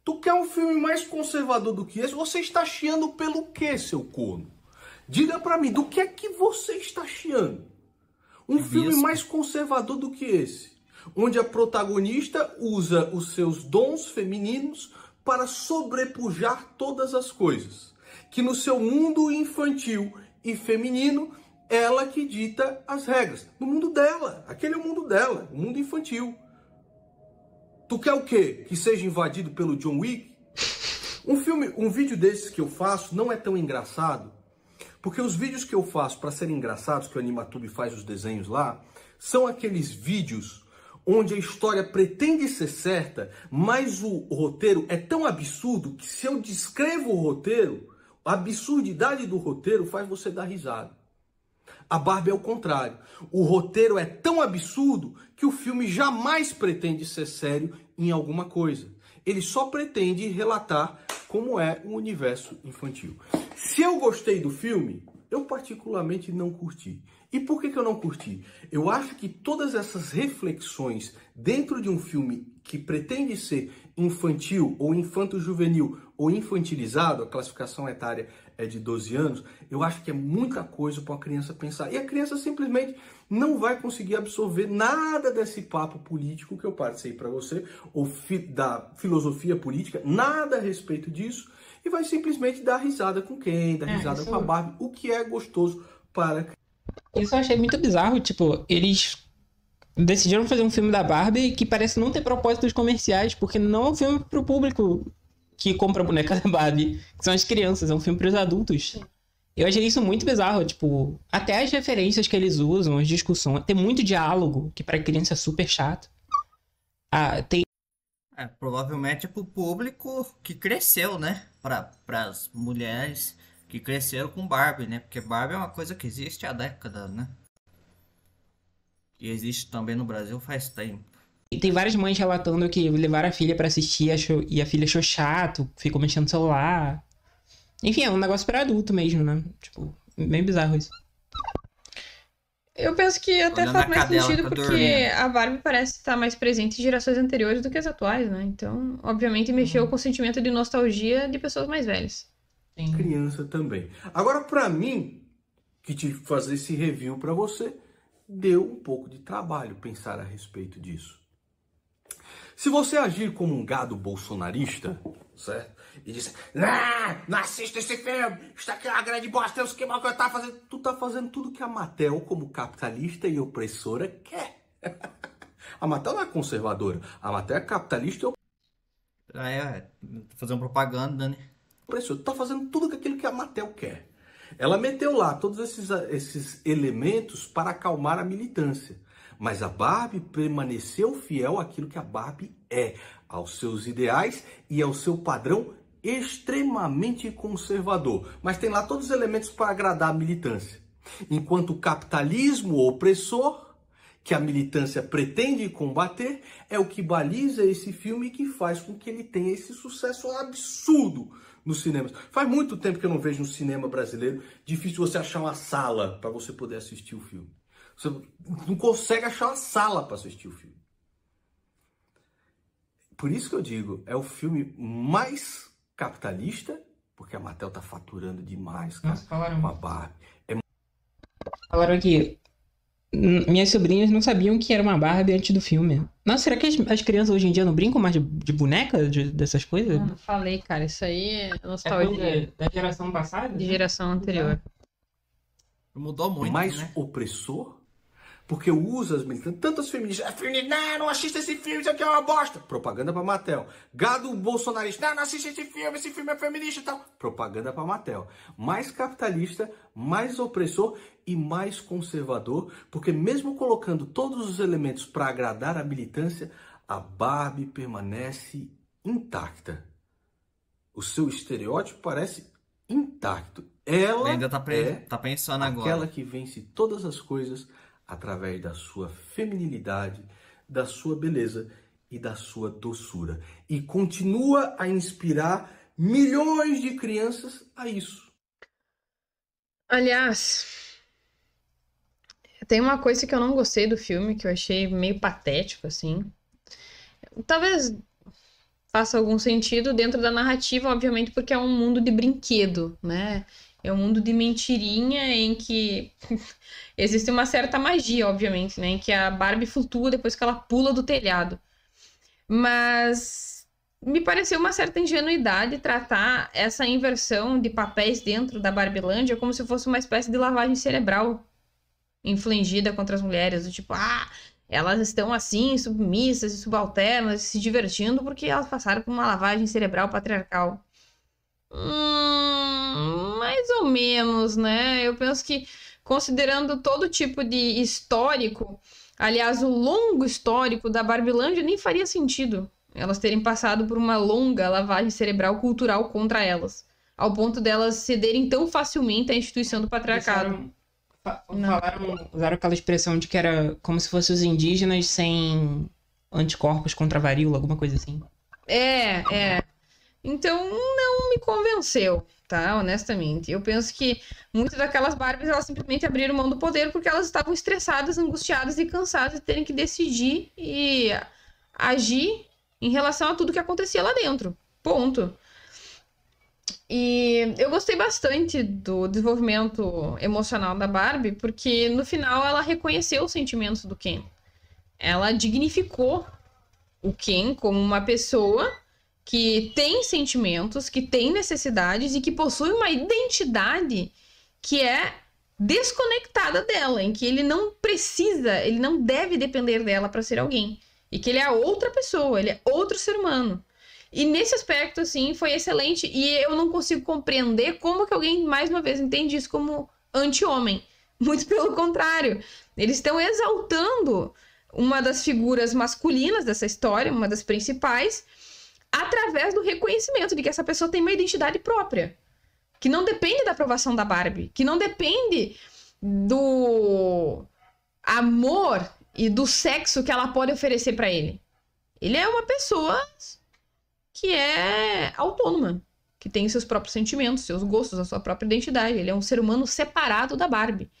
Tu quer um filme mais conservador do que esse? Você está chiando pelo quê, seu corno? Diga pra mim, do que é que você está chiando? Um filme mais conservador do que esse, onde a protagonista usa os seus dons femininos para sobrepujar todas as coisas. Que no seu mundo infantil e feminino, ela que dita as regras. No mundo dela, aquele é o mundo dela, o mundo infantil. Tu quer o quê? Que seja invadido pelo John Wick? Um vídeo desses que eu faço não é tão engraçado, porque os vídeos que eu faço para serem engraçados, que o Animatube faz os desenhos lá, são aqueles vídeos onde a história pretende ser certa, mas o roteiro é tão absurdo que se eu descrevo o roteiro, a absurdidade do roteiro faz você dar risada. A Barbie é o contrário. O roteiro é tão absurdo que o filme jamais pretende ser sério em alguma coisa. Ele só pretende relatar como é o universo infantil. Se eu gostei do filme, eu particularmente não curti. E por que eu não curti? Eu acho que todas essas reflexões dentro de um filme que pretende ser infantil ou infanto-juvenil ou infantilizado, a classificação etária é de 12 anos, eu acho que é muita coisa para uma criança pensar. E a criança simplesmente não vai conseguir absorver nada desse papo político que eu passei para você, ou da filosofia política, nada a respeito disso, e vai simplesmente dar risada com quem, dar risada com a Barbie, o que é gostoso para...
Isso eu achei muito bizarro, tipo, eles decidiram fazer um filme da Barbie que parece não ter propósitos comerciais, porque não é um filme pro público que compra a boneca da Barbie, que são as crianças, é um filme pros adultos. Eu achei isso muito bizarro, tipo, até as referências que eles usam, as discussões, tem muito diálogo, que pra criança é super chato.
Provavelmente é pro público que cresceu, né? Pras mulheres que cresceram com Barbie, né? Porque Barbie é uma coisa que existe há décadas, né? E existe também no Brasil faz tempo.
E tem várias mães relatando que levaram a filha pra assistir e a filha achou chato, ficou mexendo no celular. Enfim, é um negócio pra adulto mesmo, né? Tipo, bem bizarro isso.
Eu penso que até
Olhando
faz
a
mais
cadela
sentido
tá
porque
dormindo.
a Barbie parece estar mais presente em gerações anteriores do que as atuais, né? Então, obviamente, mexeu com o sentimento de nostalgia de pessoas mais velhas.
Criança também. Agora, para mim, que tive que fazer esse review para você, deu um pouco de trabalho pensar a respeito disso. Se você agir como um gado bolsonarista, certo? E dizer, não assista esse filme, isso aqui é uma grande bosta, eu sei que mal que eu tava fazendo. Tu tá fazendo tudo que a Mattel, como capitalista e opressora, quer. A Mattel não é conservadora, a Mattel é capitalista e
Fazer uma propaganda, né?
opressora. Tu tá fazendo tudo aquilo que a Mattel quer. Ela meteu lá todos esses elementos para acalmar a militância. Mas a Barbie permaneceu fiel àquilo que a Barbie é, aos seus ideais e ao seu padrão extremamente conservador. Mas tem lá todos os elementos para agradar a militância. Enquanto o capitalismo opressor, que a militância pretende combater, é o que baliza esse filme e que faz com que ele tenha esse sucesso absurdo nos cinemas. Faz muito tempo que eu não vejo um cinema brasileiro. Difícil você achar uma sala para você poder assistir o filme. Você não consegue achar uma sala para assistir o filme. Por isso que eu digo, é o filme mais capitalista, porque a Mattel tá faturando demais, cara, com a Barbie.
Falaram que minhas sobrinhas não sabiam que era uma Barbie antes do filme. Nossa, será que as crianças hoje em dia não brincam mais de boneca, dessas coisas?
Eu falei, cara, isso aí é nostalgia
Da geração passada?
de geração anterior.
Mudou muito,
mais
né?
opressor, porque usa as militantes, tantas feministas, não assista esse filme, isso aqui é uma bosta, propaganda pra Mattel. Gado bolsonarista, não assista esse filme é feminista e tal, propaganda pra Mattel. Mais capitalista, mais opressor e mais conservador, porque mesmo colocando todos os elementos para agradar a militância, a Barbie permanece intacta. O seu estereótipo parece intacto. Ela
Ainda tá pensando
aquela
agora.
que vence todas as coisas através da sua feminilidade, da sua beleza e da sua doçura. E continua a inspirar milhões de crianças a isso.
Aliás, tem uma coisa que eu não gostei do filme, que eu achei meio patético, assim. Talvez faça algum sentido dentro da narrativa, obviamente, porque é um mundo de brinquedo, né? É um mundo de mentirinha em que existe uma certa magia, obviamente, né? Em que a Barbie flutua depois que ela pula do telhado. Mas me pareceu uma certa ingenuidade tratar essa inversão de papéis dentro da Barbilândia como se fosse uma espécie de lavagem cerebral infligida contra as mulheres. Do tipo, elas estão assim, submissas e subalternas, se divertindo porque elas passaram por uma lavagem cerebral patriarcal. Mais ou menos, né? Eu penso que, considerando todo tipo de histórico, Aliás, o longo histórico da Barbilândia nem faria sentido elas terem passado por uma longa lavagem cerebral cultural contra elas, ao ponto delas cederem tão facilmente à instituição do patriarcado.
Usaram aquela expressão de que era como se fossem os indígenas sem anticorpos contra a varíola, alguma coisa assim.
Então, não me convenceu, tá? Honestamente. Eu penso que muitas daquelas Barbies, elas simplesmente abriram mão do poder porque elas estavam estressadas, angustiadas e cansadas de terem que decidir e agir em relação a tudo que acontecia lá dentro. Ponto. E eu gostei bastante do desenvolvimento emocional da Barbie, porque no final ela reconheceu os sentimentos do Ken. Ela dignificou o Ken como uma pessoa que tem sentimentos, que tem necessidades e que possui uma identidade que é desconectada dela, em que ele não precisa, ele não deve depender dela para ser alguém. E que ele é outra pessoa, ele é outro ser humano. E nesse aspecto, assim, foi excelente. E eu não consigo compreender como que alguém, mais uma vez, entende isso como anti-homem. Muito pelo contrário. Eles estão exaltando uma das figuras masculinas dessa história, uma das principais, através do reconhecimento de que essa pessoa tem uma identidade própria. Que não depende da aprovação da Barbie. Que não depende do amor e do sexo que ela pode oferecer pra ele. Ele é uma pessoa que é autônoma, que tem seus próprios sentimentos, seus gostos, a sua própria identidade. Ele é um ser humano separado da Barbie.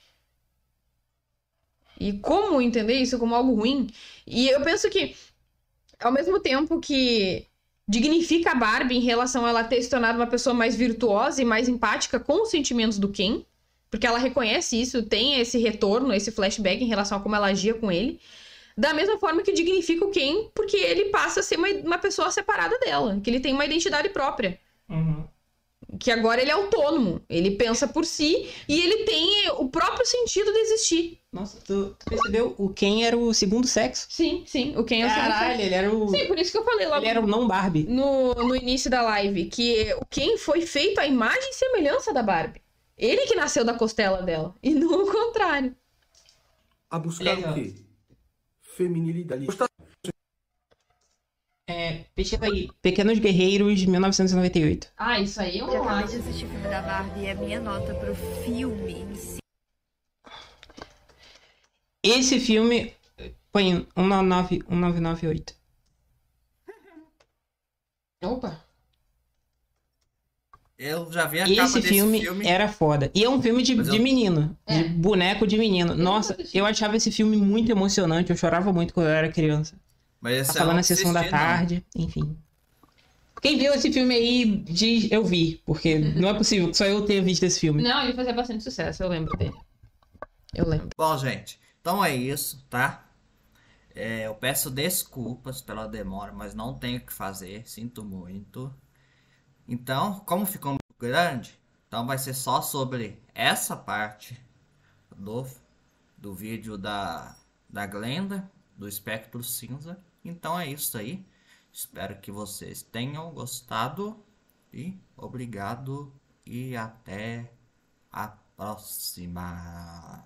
E como entender isso como algo ruim? E eu penso que, ao mesmo tempo que dignifica a Barbie em relação a ela ter se tornado uma pessoa mais virtuosa e mais empática com os sentimentos do Ken, porque ela reconhece isso, tem esse retorno, esse flashback em relação a como ela agia com ele, da mesma forma que dignifica o Ken, porque ele passa a ser uma pessoa separada dela, que ele tem uma identidade própria.
Uhum.
Que agora ele é autônomo, ele pensa por si e ele tem o próprio sentido de existir.
Nossa, tu percebeu? O Ken era o segundo sexo?
Sim, o Ken é o segundo
Caralho,
sexo.
ele era o...
Sim, por isso que eu falei logo
Ele era o não Barbie.
no início da live, que o Ken foi feito à imagem e semelhança da Barbie. Ele que nasceu da costela dela, e não o contrário.
A buscar
Legal.
o quê? Feminilidade.
Pesquisa aí. Pequenos Guerreiros, 1998.
Ah, isso aí é
Eu acabei de assistir o filme da Barbie e a minha nota pro filme em si.
Esse filme põe 1998.
Opa.
Eu já vi a capa
Esse
desse
filme era foda. E é um filme de menino.
É.
De boneco de menino. Nossa, eu achava esse filme muito emocionante. Eu chorava muito quando eu era criança.
Mas esse
Passava
eu não
na sessão da
assisti, não.
tarde, enfim. Quem viu esse filme aí, diz eu vi. Porque não é possível que só eu tenha visto esse filme.
Não, ele fazia bastante sucesso, eu lembro dele. Eu lembro.
Bom, gente, então é isso, tá? Eu peço desculpas pela demora, mas não tenho o que fazer, sinto muito. Então, como ficou muito grande, então vai ser só sobre essa parte do vídeo da Glenda, do Espectro Cinza. Então é isso aí. Espero que vocês tenham gostado e obrigado e até a próxima.